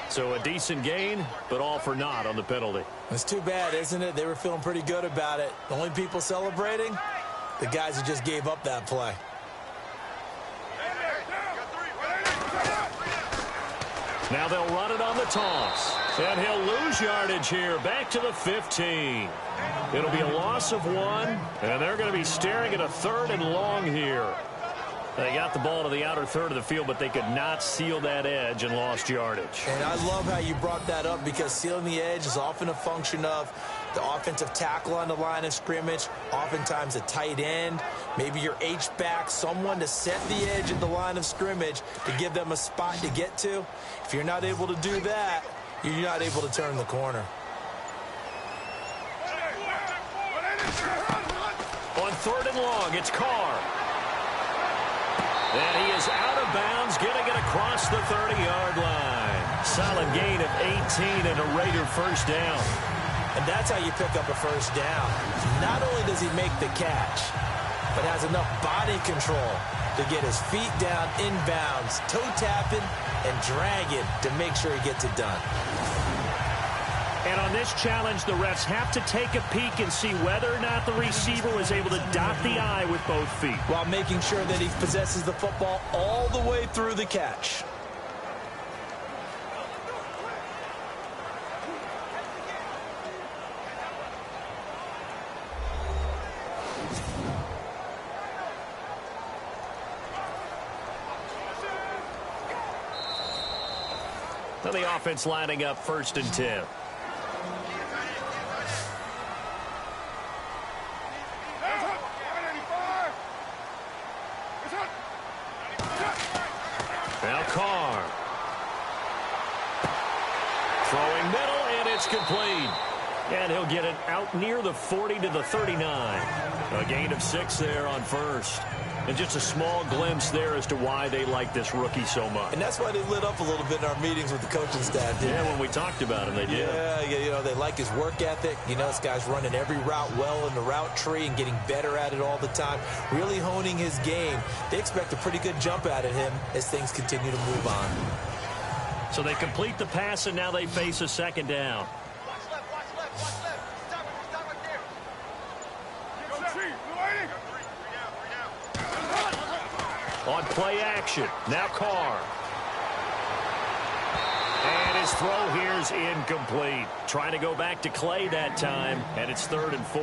So a decent gain, but all for naught on the penalty. It's too bad, isn't it? They were feeling pretty good about it. The only people celebrating, the guys who just gave up that play. Now they'll run it on the toss. And he'll lose yardage here, back to the 15. It'll be a loss of 1, and they're going to be staring at a 3rd and long here. They got the ball to the outer third of the field, but they could not seal that edge and lost yardage. And I love how you brought that up, because sealing the edge is often a function of the offensive tackle on the line of scrimmage, oftentimes a tight end, maybe your H-back, someone to set the edge at the line of scrimmage to give them a spot to get to. If you're not able to do that, you're not able to turn the corner. On 3rd and long, it's Carr. And he is out of bounds, getting it across the 30-yard line. Solid gain of 18 and a Raider first down. And that's how you pick up a first down. Not only does he make the catch, but has enough body control to get his feet down inbounds, toe tapping and dragging to make sure he gets it done. And on this challenge, the refs have to take a peek and see whether or not the receiver was able to dot the I with both feet, while making sure that he possesses the football all the way through the catch. Now the offense lining up 1st and 10. Now Carr. Throwing middle, and it's complete. And he'll get it out near the 40 to the 39. A gain of 6 there on 1st. And just a small glimpse there as to why they like this rookie so much. And that's why they lit up a little bit in our meetings with the coaching staff. Yeah, when we talked about him, they did. Yeah, you know, they like his work ethic. You know, this guy's running every route well in the route tree and getting better at it all the time. Really honing his game. They expect a pretty good jump out of him as things continue to move on. So they complete the pass, and now they face a 2nd down. On play action, now Carr. And his throw here is incomplete. Trying to go back to Clay that time, and it's 3rd and 4.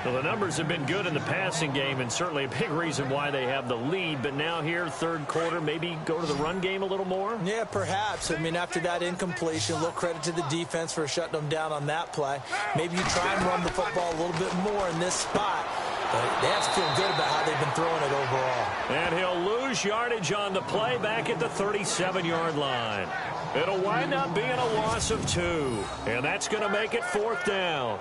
Well, the numbers have been good in the passing game, and certainly a big reason why they have the lead. But now here, 3rd quarter, maybe go to the run game a little more? Yeah, perhaps. I mean, after that incompletion, a little credit to the defense for shutting them down on that play. Maybe you try and run the football a little bit more in this spot. But they have to feel good about how they've been throwing it overall. And he'll lose yardage on the play back at the 37-yard line. It'll wind up being a loss of 2. And that's going to make it 4th down.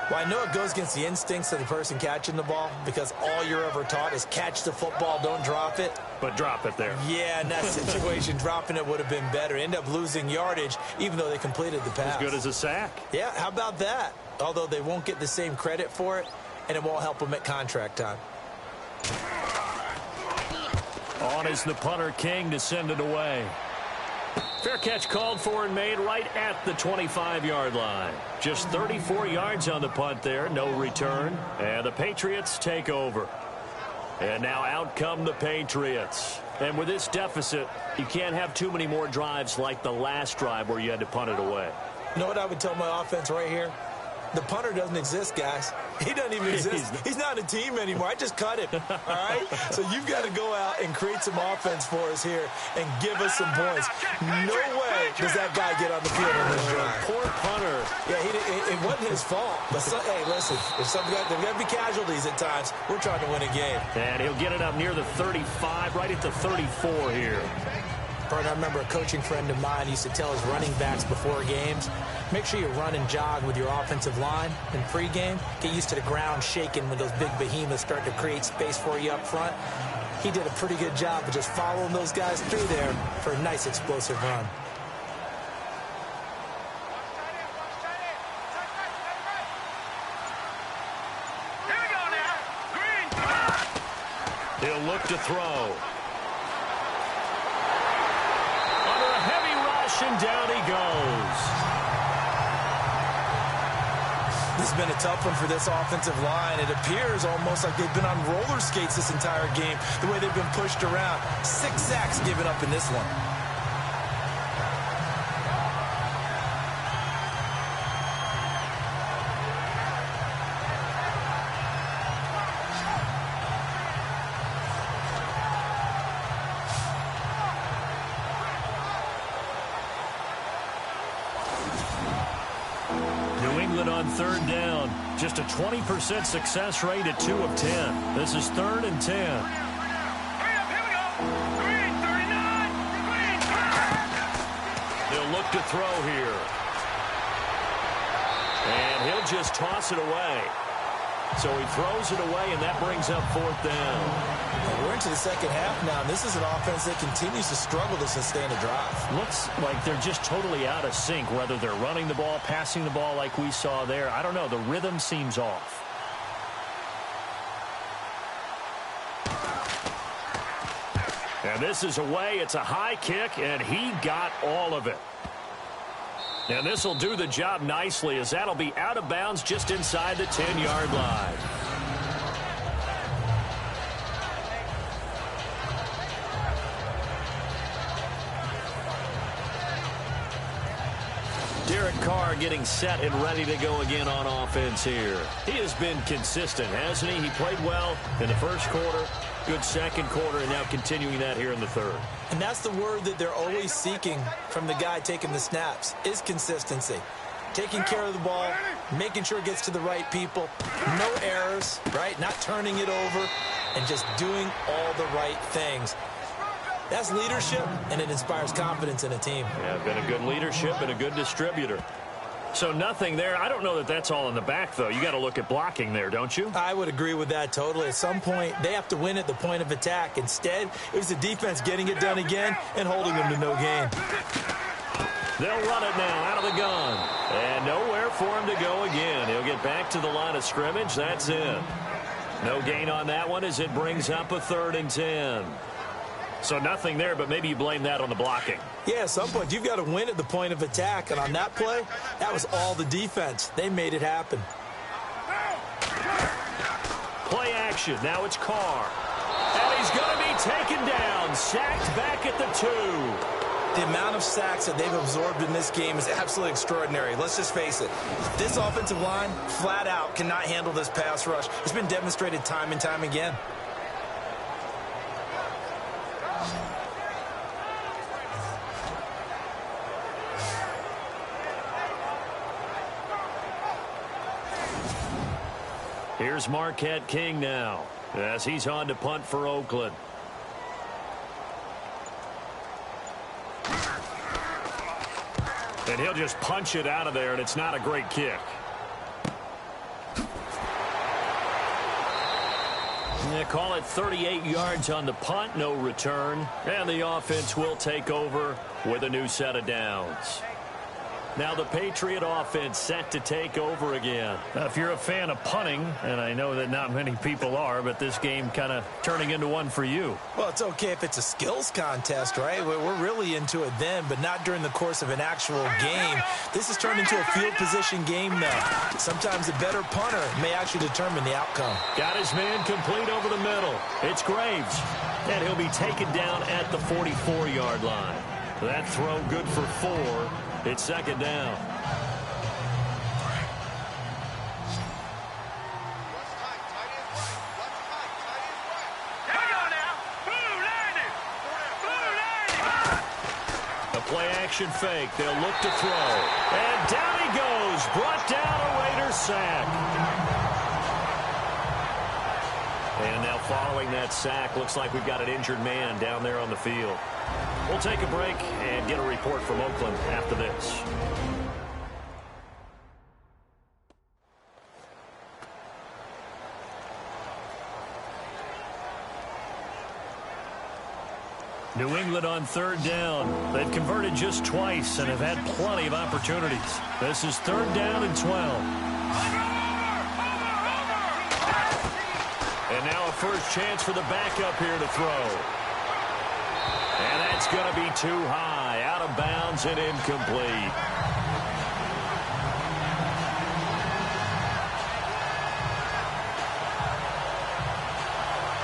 Well, I know it goes against the instincts of the person catching the ball, because all you're ever taught is catch the football, don't drop it. But drop it there. Yeah, in that situation, dropping it would have been better. End up losing yardage, even though they completed the pass. As good as a sack. Yeah, how about that? Although they won't get the same credit for it, and it won't help them at contract time. On is the punter, King, to send it away. Fair catch called for and made right at the 25-yard line. Just 34 yards on the punt there, no return. And the Patriots take over. And now out come the Patriots. And with this deficit, you can't have too many more drives like the last drive where you had to punt it away. You know what I would tell my offense right here? The punter doesn't exist, guys. He doesn't even exist. He's not a team anymore. I just cut him, all right? So you've got to go out and create some offense for us here and give us some points. No way does that guy get on the field on this drive. Poor punter. Yeah, it wasn't his fault. But, hey, listen, if there's got to be casualties at times. We're trying to win a game. And he'll get it up near the 35, right at the 34 here. I remember a coaching friend of mine used to tell his running backs before games, make sure you run and jog with your offensive line in pregame. Get used to the ground shaking when those big behemoths start to create space for you up front. He did a pretty good job of just following those guys through there for a nice explosive run. He'll look to throw. Under a heavy rush, and down he goes. This has been a tough one for this offensive line. It appears almost like they've been on roller skates this entire game, the way they've been pushed around. 6 sacks given up in this one. On third down, just a 20% success rate at 2 of 10. This is 3rd and 10. He'll look to throw here. And he'll just toss it away. So he throws it away, and that brings up 4th down. We're into the second half now, and this is an offense that continues to struggle to sustain a drive. Looks like they're just totally out of sync, whether they're running the ball, passing the ball like we saw there. I don't know. The rhythm seems off. And this is away. It's a high kick, and he got all of it. And this will do the job nicely, as that'll be out of bounds just inside the 10-yard line. Derek Carr getting set and ready to go again on offense here. He has been consistent, hasn't he? He played well in the first quarter, good second quarter, and now continuing that here in the third. And that's the word that they're always seeking from the guy taking the snaps, is consistency. Taking care of the ball, making sure it gets to the right people, no errors, right? Not turning it over, and just doing all the right things. That's leadership, and it inspires confidence in a team. Yeah, been a good leadership and a good distributor. So nothing there. I don't know that that's all in the back, though. You got to look at blocking there, don't you? I would agree with that totally. At some point, they have to win at the point of attack. Instead, it was the defense getting it done again and holding them to no gain. They'll run it now out of the gun. And nowhere for him to go again. He'll get back to the line of scrimmage. That's it. No gain on that one as it brings up a 3rd and 10. So nothing there, but maybe you blame that on the blocking. Yeah, at some point, you've got to win at the point of attack. And on that play, that was all the defense. They made it happen. Play action. Now it's Carr. And he's going to be taken down. Sacked back at the 2. The amount of sacks that they've absorbed in this game is absolutely extraordinary. Let's just face it. This offensive line, flat out, cannot handle this pass rush. It's been demonstrated time and time again. Here's Marquette King now, as he's on to punt for Oakland. And he'll just punch it out of there, and it's not a great kick. They call it 38 yards on the punt, no return. And the offense will take over with a new set of downs. Now the Patriot offense set to take over again. If you're a fan of punting, and I know that not many people are, but this game kind of turning into one for you. Well, it's okay if it's a skills contest, right? We're really into it then, but not during the course of an actual game. This has turned into a field position game now. Sometimes a better punter may actually determine the outcome. Got his man complete over the middle. It's Graves, and he'll be taken down at the 44-yard line. That throw good for 4. It's 2nd down. A play-action fake. They'll look to throw. And down he goes. Brought down a Raider sack. And now following that sack, looks like we've got an injured man down there on the field. We'll take a break and get a report from Oakland after this. New England on 3rd down. They've converted just twice and have had plenty of opportunities. This is 3rd down and 12. And now a first chance for the backup here to throw. And that's going to be too high, out of bounds and incomplete.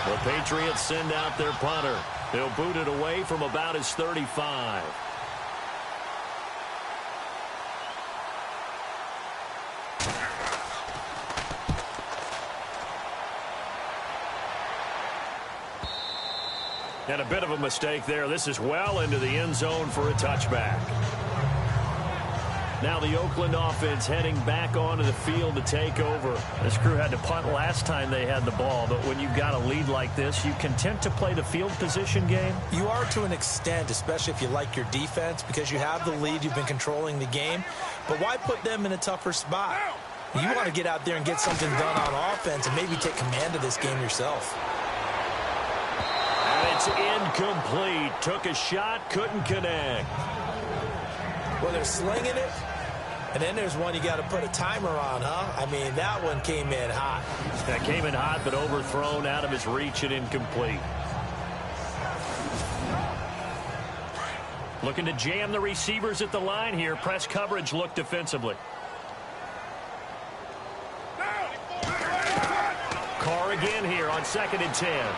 The Patriots send out their punter. He'll boot it away from about his 35. And a bit of a mistake there. This is well into the end zone for a touchback. Now the Oakland offense heading back onto the field to take over. This crew had to punt last time they had the ball, but when you've got a lead like this, you content to play the field position game? You are to an extent, especially if you like your defense, because you have the lead, you've been controlling the game. But why put them in a tougher spot? You want to get out there and get something done on offense and maybe take command of this game yourself. And it's incomplete. Took a shot, couldn't connect. Well, they're slinging it. And then there's one you got to put a timer on, huh? I mean, that one came in hot. That came in hot, but overthrown, out of his reach and incomplete. Looking to jam the receivers at the line here. Press coverage look defensively. Carr again here on 2nd and 10.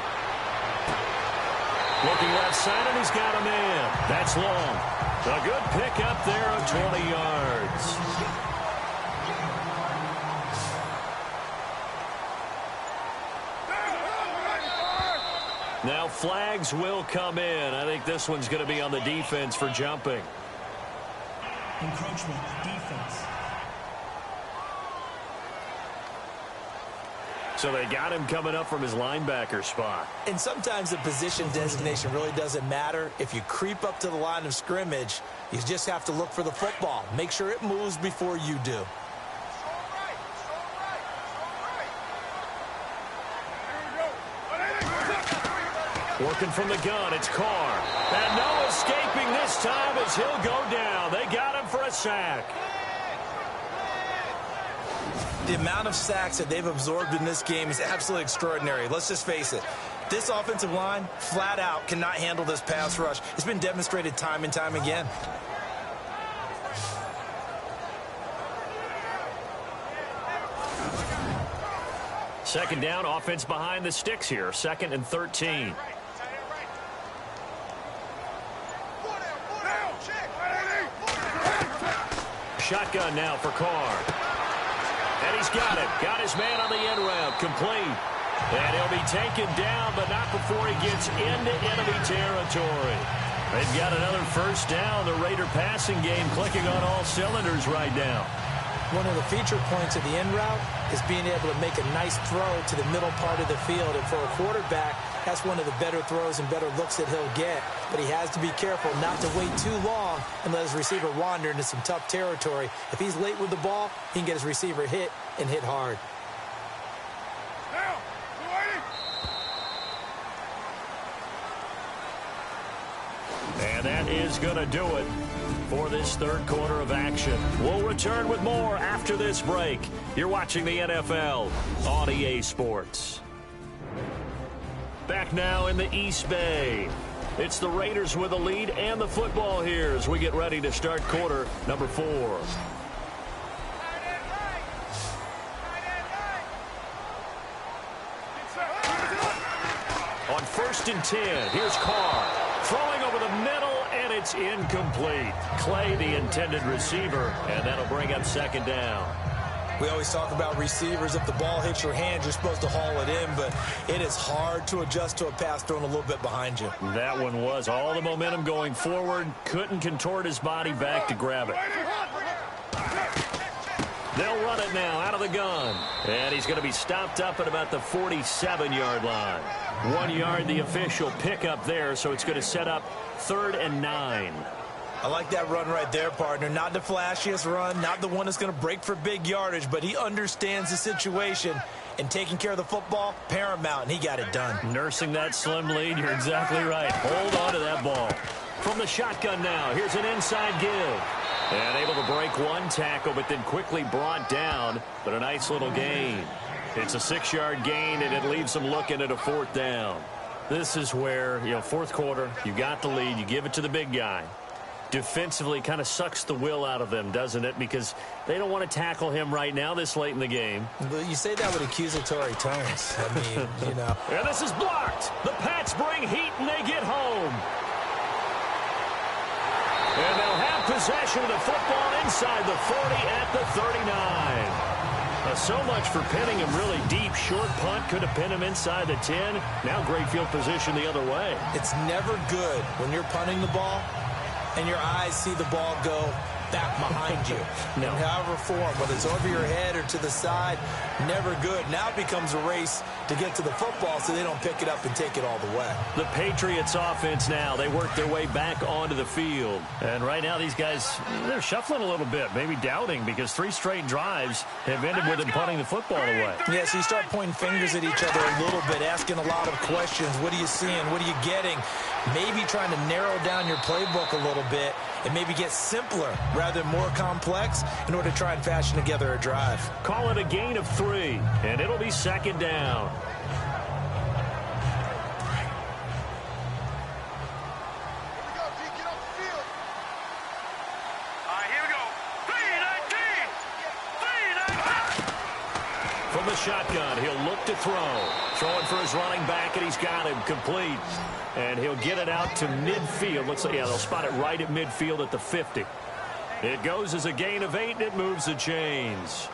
Looking left side, and he's got a man. That's long. A good pickup there of 20 yards. Now flags will come in. I think this one's going to be on the defense for jumping. Encroachment, defense. So they got him coming up from his linebacker spot. And sometimes the position designation really doesn't matter. If you creep up to the line of scrimmage, you just have to look for the football. Make sure it moves before you do. Working from the gun, it's Carr. And no escaping this time as he'll go down. They got him for a sack. The amount of sacks that they've absorbed in this game is absolutely extraordinary. Let's just face it. This offensive line, flat out, cannot handle this pass rush. It's been demonstrated time and time again. Second down, offense behind the sticks here. 2nd and 13. Shotgun now for Carr. And he's got it. Got his man on the end route. Complete. And he'll be taken down, but not before he gets into enemy territory. They've got another first down. The Raider passing game clicking on all cylinders right now. One of the feature points of the end route is being able to make a nice throw to the middle part of the field. And for a quarterback, that's one of the better throws and better looks that he'll get. But he has to be careful not to wait too long and let his receiver wander into some tough territory. If he's late with the ball, he can get his receiver hit and hit hard. And that is going to do it for this third quarter of action. We'll return with more after this break. You're watching the NFL on EA Sports. Back now in the East Bay. It's the Raiders with the lead and the football here as we get ready to start quarter number 4. On 1st and 10, here's Carr. Throwing over the middle, and it's incomplete. Clay, the intended receiver, and that'll bring up 2nd down. We always talk about receivers. If the ball hits your hand, you're supposed to haul it in, but it is hard to adjust to a pass thrown a little bit behind you. That one was all the momentum going forward. Couldn't contort his body back to grab it. They'll run it now out of the gun. And he's going to be stopped up at about the 47-yard line. 1 yard, the official pickup there, so it's going to set up 3rd and 9. I like that run right there, partner. Not the flashiest run, not the one that's going to break for big yardage, but he understands the situation, and taking care of the football, paramount, and he got it done. Nursing that slim lead, you're exactly right. Hold on to that ball. From the shotgun now, here's an inside give. And able to break one tackle, but then quickly brought down, but a nice little gain. It's a 6-yard gain, and it leaves them looking at a 4th down. This is where, fourth quarter, you got the lead, you give it to the big guy. Defensively kind of sucks the will out of them, doesn't it? Because they don't want to tackle him right now this late in the game. But you say that with accusatory tones. I mean, And this is blocked. The Pats bring heat, and they get home. And they'll have possession of the football inside the 40 at the 39. So much for pinning him really deep. Short punt could have pinned him inside the 10. Now great field position the other way. It's never good when you're punting the ball and your eyes see the ball go back behind you. No. In however form, whether it's over your head or to the side, never good. Now it becomes a race to get to the football so they don't pick it up and take it all the way. The Patriots offense now, they work their way back onto the field. And right now these guys, they're shuffling a little bit, maybe doubting, because 3 straight drives have ended with them punting the football away. Yeah, so you start pointing fingers at each other a little bit, asking a lot of questions. What are you seeing? What are you getting? Maybe trying to narrow down your playbook a little bit and maybe get simpler rather than more complex in order to try and fashion together a drive. Call it a gain of 3, and it'll be 2nd down. From the shotgun, he'll look to throw. Throwing for his running back, and he's got him complete. And he'll get it out to midfield. Looks like, they'll spot it right at midfield at the 50. It goes as a gain of 8, and it moves the chains.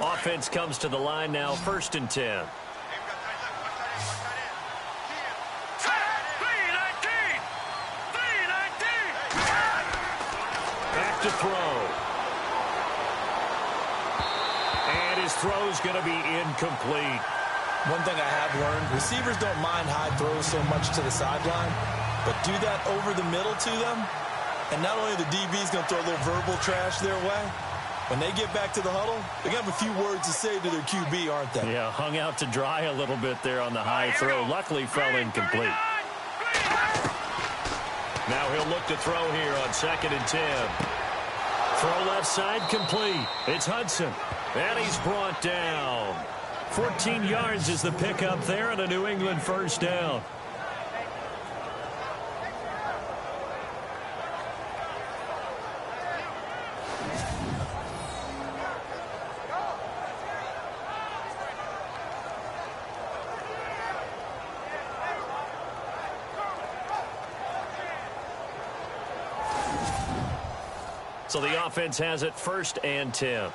Offense comes to the line now, 1st and 10. Back to throw. And his throw's going to be incomplete. One thing I have learned, receivers don't mind high throws so much to the sideline, but do that over the middle to them, and not only the DB's going to throw a little verbal trash their way, when they get back to the huddle, they're going to have a few words to say to their QB, aren't they? Yeah, hung out to dry a little bit there on the high throw. Luckily fell incomplete. Now he'll look to throw here on 2nd and 10. Throw left side complete. It's Hudson. And he's brought down. 14 yards is the pickup there and a New England 1st down. So the offense has it 1st and 10.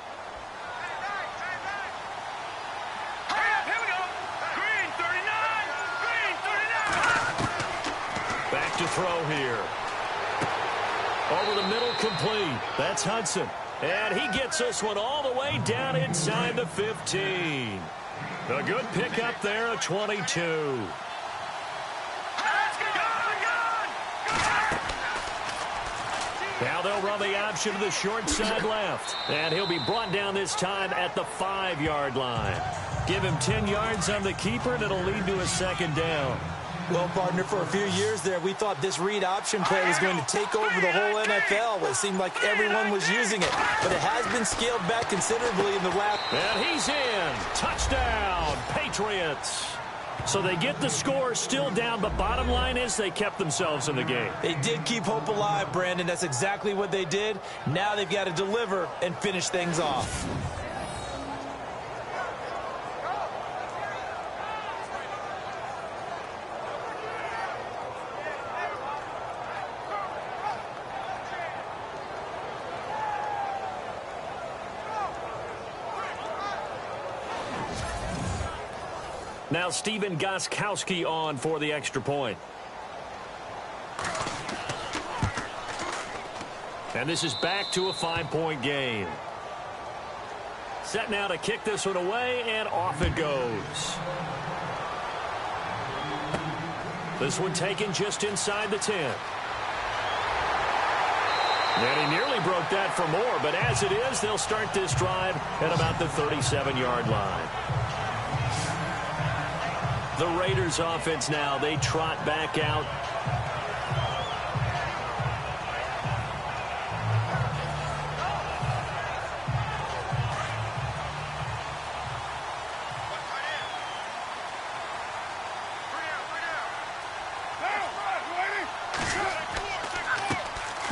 Back to throw here. Over the middle, complete. That's Hudson. And he gets this one all the way down inside the 15. A good pickup there, a 22. Now they'll run the option to the short side left. And he'll be brought down this time at the 5-yard line. Give him 10 yards on the keeper, and it'll lead to a 2nd down. Well, partner, for a few years there, we thought this read option play was going to take over the whole NFL. It seemed like everyone was using it, but it has been scaled back considerably in the last. And he's in. Touchdown, Patriots. So they get the score, still down, but bottom line is they kept themselves in the game. They did keep hope alive, Brandon. That's exactly what they did. Now they've got to deliver and finish things off. Now Steven Gostkowski on for the extra point. And this is back to a 5-point game. Set now to kick this one away, and off it goes. This one taken just inside the 10. And he nearly broke that for more, but as it is, they'll start this drive at about the 37-yard line. The Raiders offense now, they trot back out.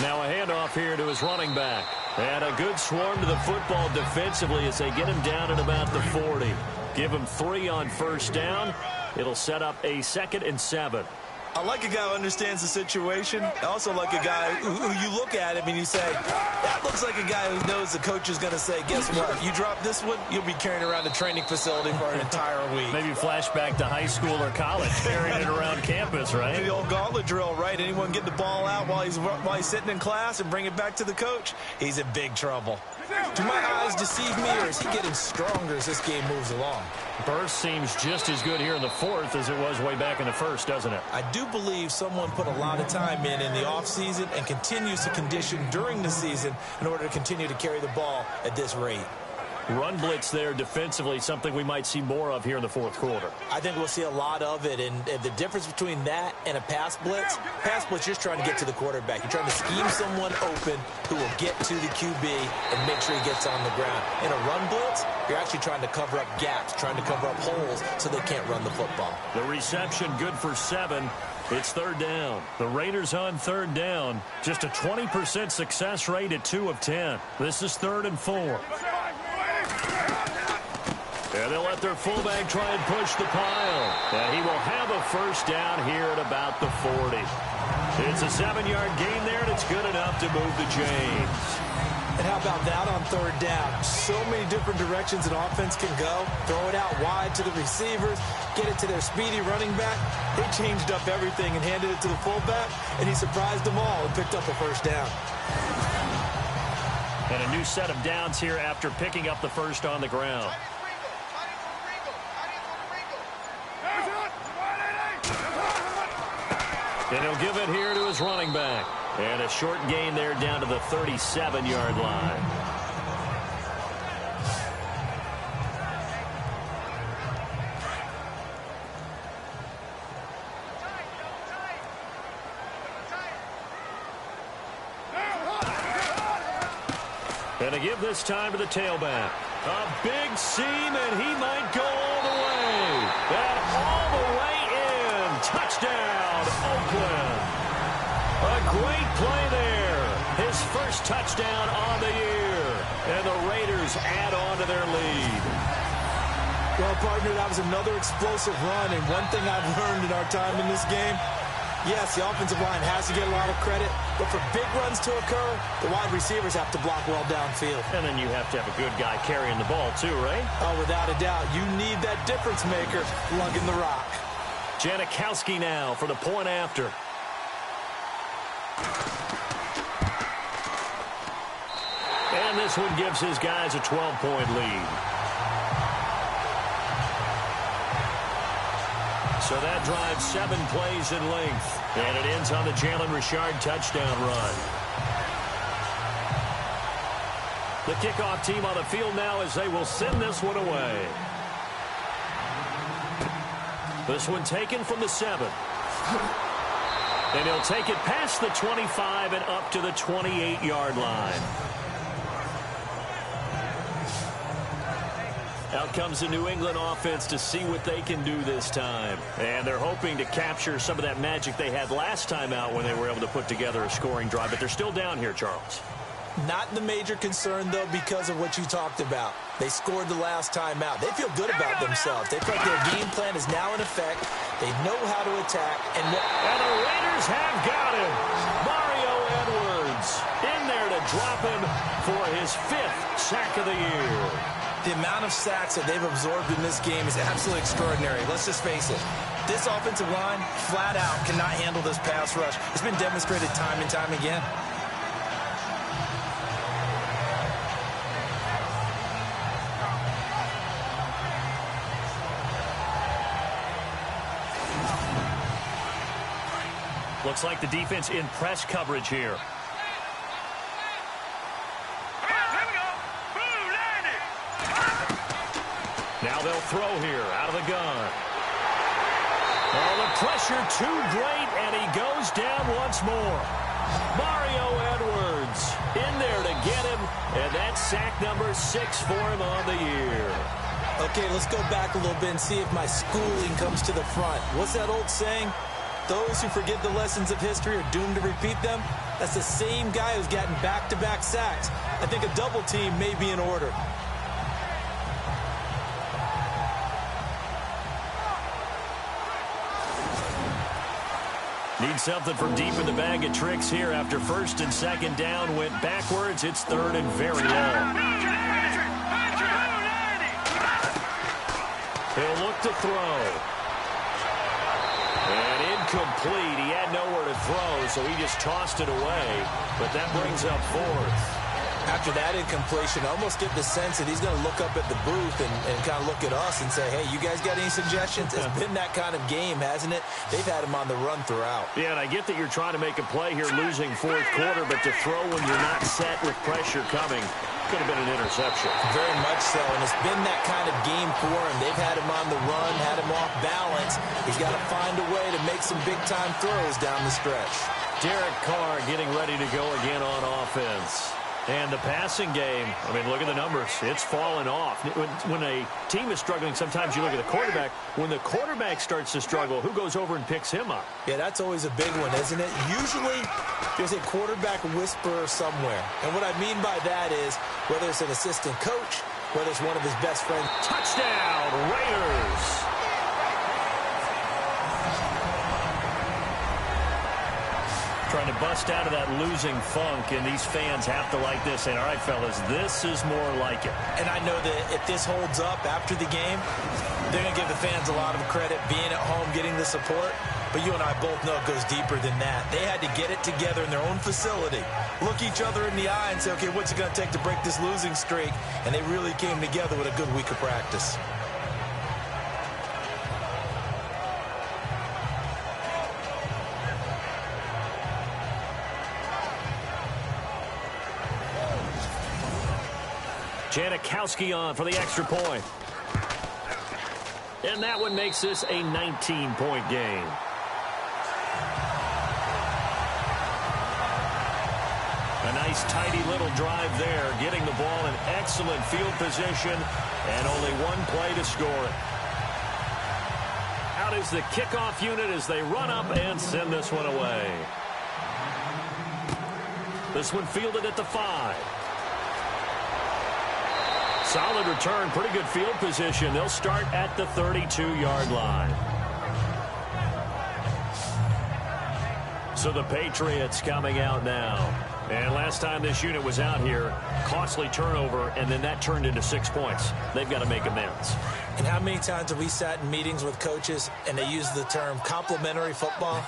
Now a handoff here to his running back. And a good swarm to the football defensively as they get him down at about the 40. Give him 3 on first down. It'll set up a 2nd and 7. I like a guy who understands the situation. I also like a guy who you look at him and you say, that looks like a guy who knows the coach is going to say, guess what? If you drop this one, you'll be carrying around the training facility for an entire week. Maybe flashback to high school or college, carrying it around campus, right? The old gauntlet drill, right? Anyone get the ball out while he's sitting in class and bring it back to the coach? He's in big trouble. Do my eyes deceive me, or is he getting stronger as this game moves along? Burst seems just as good here in the 4th as it was way back in the 1st, doesn't it? I do believe someone put a lot of time in the offseason and continues to condition during the season in order to continue to carry the ball at this rate. Run blitz there defensively, something we might see more of here in the 4th quarter. I think we'll see a lot of it, and the difference between that and a pass blitz, you're just trying to get to the quarterback. You're trying to scheme someone open who will get to the QB and make sure he gets on the ground. In a run blitz, you're actually trying to cover up gaps, trying to cover up holes so they can't run the football. The reception good for 7. It's 3rd down. The Raiders on 3rd down. Just a 20% success rate at 2 of 10. This is 3rd and 4. And they'll let their fullback try and push the pile. And he will have a first down here at about the 40. It's a 7-yard gain there, and it's good enough to move the chains. And how about that on 3rd down? So many different directions an offense can go. Throw it out wide to the receivers, get it to their speedy running back. They changed up everything and handed it to the fullback, and he surprised them all and picked up a first down. And a new set of downs here after picking up the first on the ground. And he'll give it here to his running back. And a short gain there down to the 37-yard line. And to give this time to the tailback. A big seam, and he might go all the way. And all the way in. Touchdown, Oakland. A great play there. His first touchdown on the year. And the Raiders add on to their lead. Well, partner, that was another explosive run. And one thing I've learned in our time in this game, yes, the offensive line has to get a lot of credit, but for big runs to occur, the wide receivers have to block well downfield. And then you have to have a good guy carrying the ball too, right? Oh, without a doubt. You need that difference maker lugging the rock. Janikowski now for the point after. And this one gives his guys a 12-point lead. So that drives 7 plays in length. And it ends on the Jalen Richard touchdown run. The kickoff team on the field now as they will send this one away. This one taken from the 7. And he'll take it past the 25 and up to the 28-yard line. Out comes the New England offense to see what they can do this time. And they're hoping to capture some of that magic they had last time out when they were able to put together a scoring drive. But they're still down here, Charles. Not the major concern, though, because of what you talked about. They scored the last time out. They feel good about themselves. They feel like their game plan is now in effect. They know how to attack. And the Raiders have got him. Mario Edwards in there to drop him for his 5th sack of the year. The amount of sacks that they've absorbed in this game is absolutely extraordinary. Let's just face it. This offensive line, flat out, cannot handle this pass rush. It's been demonstrated time and time again. Looks like the defense in press coverage here. throw here out of the gun. Oh, the pressure too great, and he goes down once more. Mario Edwards in there to get him, and that's sack number 6 for him on the year. Okay, let's go back a little bit and see if my schooling comes to the front. What's that old saying? Those who forget the lessons of history are doomed to repeat them. That's the same guy who's gotten back-to-back sacks. I think a double team may be in order. Need something from deep in the bag of tricks here after first and second down went backwards. It's third and very long. He'll look to throw. And incomplete. He had nowhere to throw, so he just tossed it away. But that brings up fourth. After that incompletion, I almost get the sense that he's going to look up at the booth and kind of look at us and say, hey, you guys got any suggestions? It's been that kind of game, hasn't it? They've had him on the run throughout. Yeah, and I get that you're trying to make a play here losing fourth quarter, but to throw when you're not set with pressure coming could have been an interception. Very much so, and it's been that kind of game for him. They've had him on the run, had him off balance. He's got to find a way to make some big-time throws down the stretch. Derek Carr getting ready to go again on offense. And the passing game, I mean, look at the numbers. It's fallen off. When a team is struggling, sometimes you look at the quarterback. When the quarterback starts to struggle, who goes over and picks him up? Yeah, that's always a big one, isn't it? Usually, there's a quarterback whisperer somewhere. And what I mean by that is, whether it's an assistant coach, whether it's one of his best friends. Touchdown, Raiders! Trying to bust out of that losing funk, and these fans have to like this. And all right, fellas, this is more like it. And I know that if this holds up after the game, they're going to give the fans a lot of credit being at home, getting the support. But you and I both know it goes deeper than that. They had to get it together in their own facility, look each other in the eye and say, okay, what's it going to take to break this losing streak? And they really came together with a good week of practice. Janikowski on for the extra point. And that one makes this a 19-point game. A nice, tidy little drive there, getting the ball in excellent field position, and only one play to score it. Out is the kickoff unit as they run up and send this one away. This one fielded at the 5. Solid return, pretty good field position. They'll start at the 32-yard line. So the Patriots coming out now. And last time this unit was out here, costly turnover, and then that turned into 6 points. They've got to make amends. And how many times have we sat in meetings with coaches and they use the term complementary football?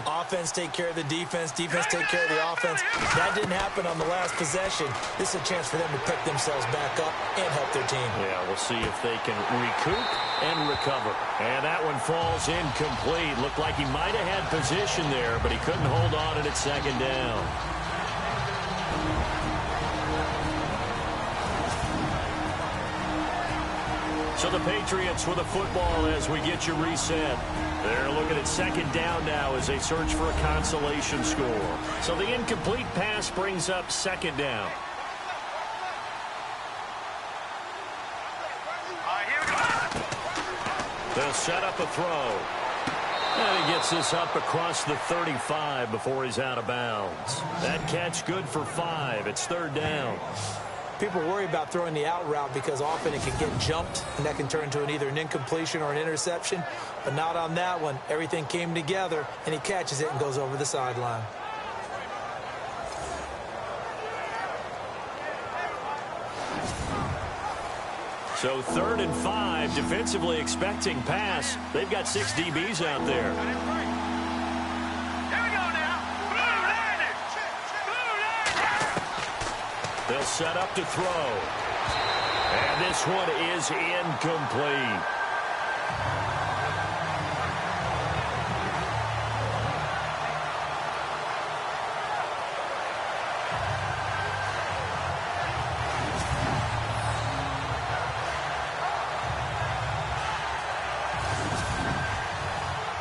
Offense take care of the defense, defense take care of the offense. That didn't happen on the last possession. This is a chance for them to pick themselves back up and help their team. Yeah, we'll see if they can recoup and recover. And that one falls incomplete. Looked like he might have had position there, but he couldn't hold on and it's second down. So the Patriots with a football as we get you reset. They're looking at second down now as they search for a consolation score. So the incomplete pass brings up second down. They'll set up a throw. And he gets this up across the 35 before he's out of bounds. That catch good for 5. It's third down. People worry about throwing the out route because often it can get jumped, and that can turn into either an incompletion or an interception. But not on that one. Everything came together, and he catches it and goes over the sideline. So 3rd and 5, defensively expecting pass. They've got 6 DBs out there. They'll set up to throw. And this one is incomplete.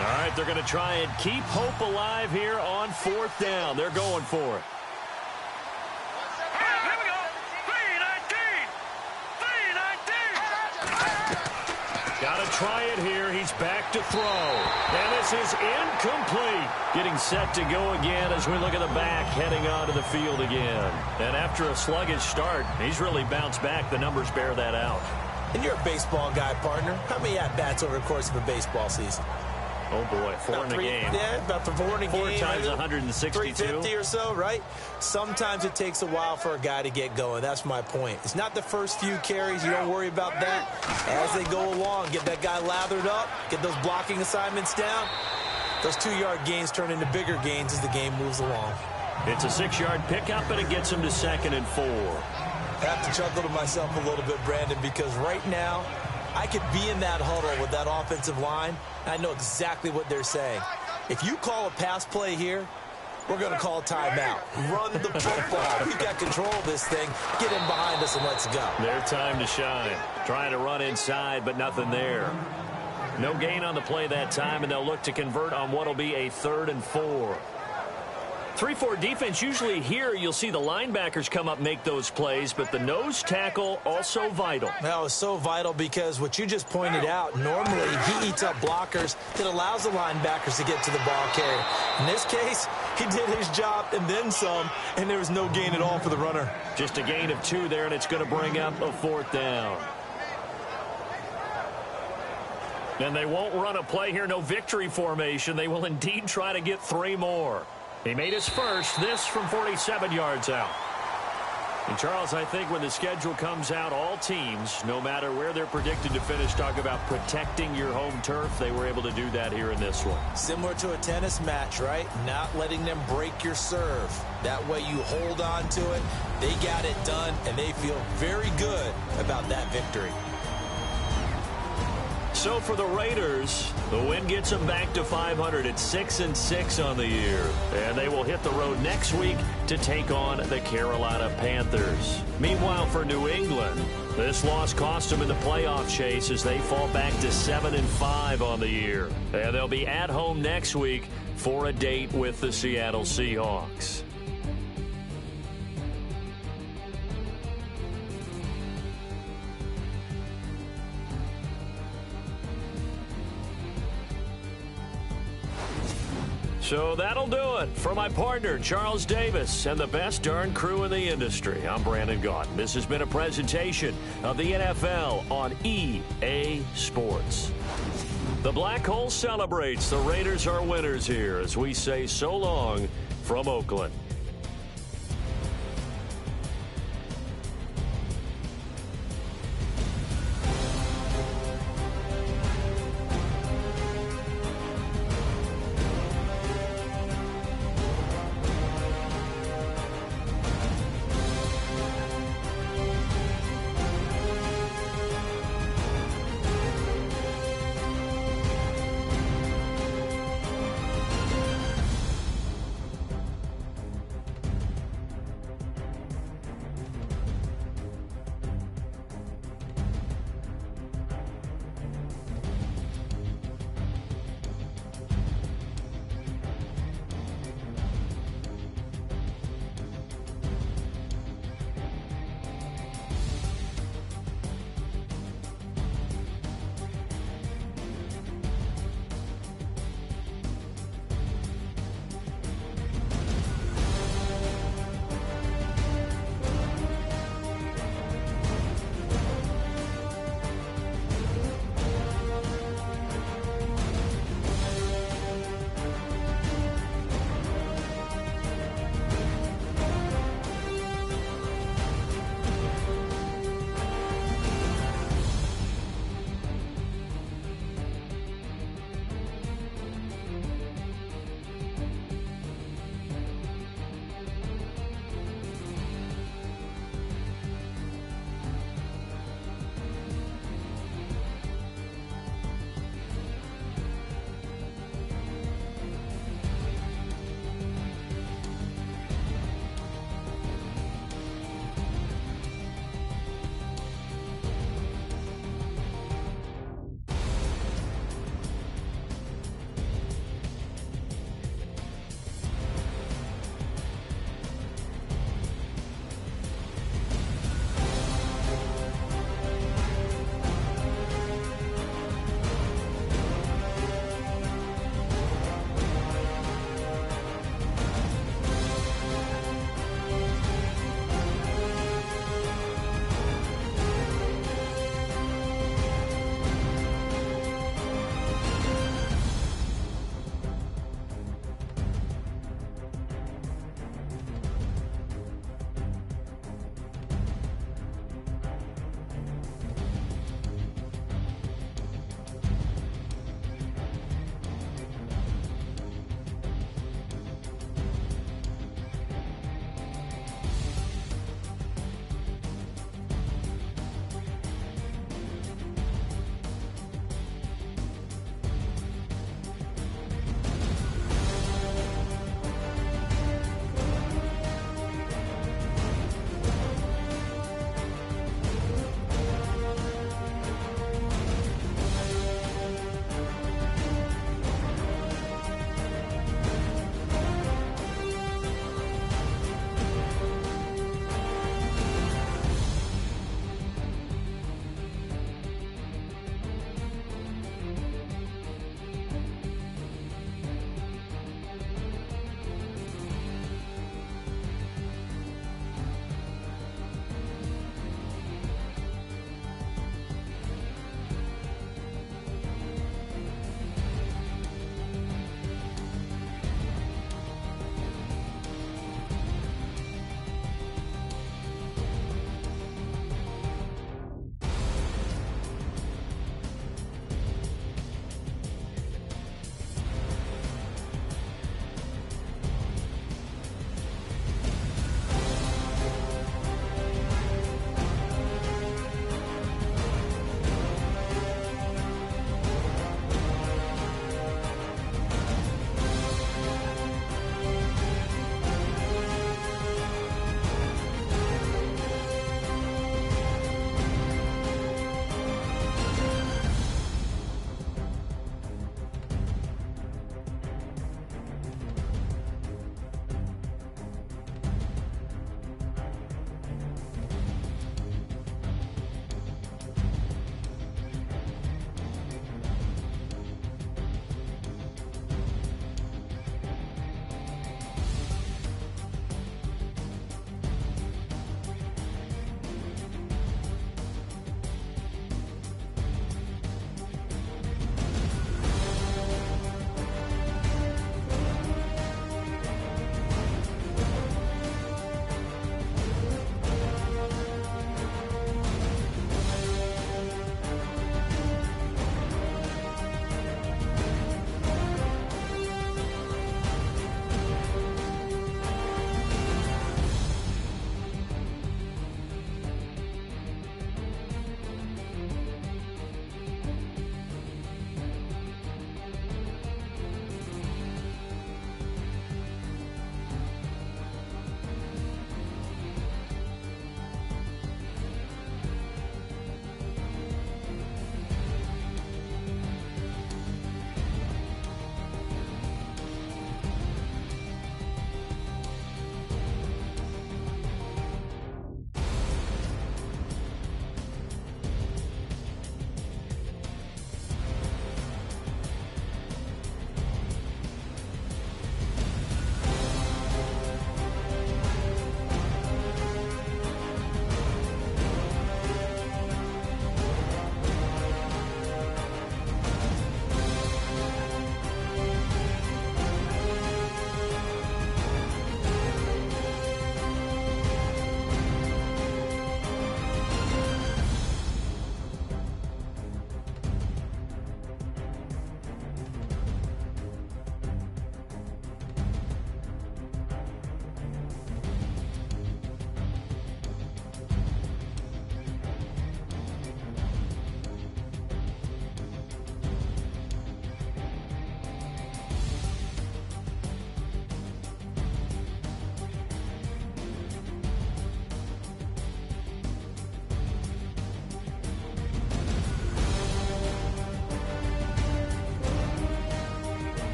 All right, they're going to try and keep hope alive here on 4th down. They're going for it. Here we go. 3-19. Got to try it here. He's back to throw. And this is incomplete. Getting set to go again as we look at the back heading onto the field again. And after a sluggish start, he's really bounced back. The numbers bear that out. And you're a baseball guy, partner. How many at-bats over the course of a baseball season? Oh, boy, four in a game. Yeah, about 4 in a game. 4 times 162. 350 or so, right? Sometimes it takes a while for a guy to get going. That's my point. It's not the first few carries. You don't worry about that. As they go along, get that guy lathered up, get those blocking assignments down. Those 2-yard gains turn into bigger gains as the game moves along. It's a 6-yard pickup, and it gets him to 2nd and 4. I have to chuckle to myself a little bit, Brandon, because right now I could be in that huddle with that offensive line, and I know exactly what they're saying. If you call a pass play here, we're going to call timeout. Run the football. We've got control of this thing. Get in behind us and let's go. Their time to shine. Trying to run inside, but nothing there. No gain on the play that time, and they'll look to convert on what will be a 3rd and 4. 3-4 defense, usually here you'll see the linebackers come up, make those plays, but the nose tackle also vital. That was so vital because what you just pointed out, normally he eats up blockers that allows the linebackers to get to the ball carrier. In this case, he did his job and then some, and there was no gain at all for the runner. Just a gain of 2 there, and it's going to bring up a 4th down. And they won't run a play here, no victory formation. They will indeed try to get 3 more. He made his first, this from 47 yards out. And, Charles, I think when the schedule comes out, all teams, no matter where they're predicted to finish, talk about protecting your home turf. They were able to do that here in this one. Similar to a tennis match, right? Not letting them break your serve. That way you hold on to it. They got it done, and they feel very good about that victory. So for the Raiders, the win gets them back to 500 at 6-6 on the year. And they will hit the road next week to take on the Carolina Panthers. Meanwhile, for New England, this loss cost them in the playoff chase as they fall back to 7-5 on the year. And they'll be at home next week for a date with the Seattle Seahawks. So that'll do it for my partner, Charles Davis, and the best darn crew in the industry. I'm Brandon Gaudin. This has been a presentation of the NFL on EA Sports. The Black Hole celebrates. The Raiders are winners here as we say so long from Oakland.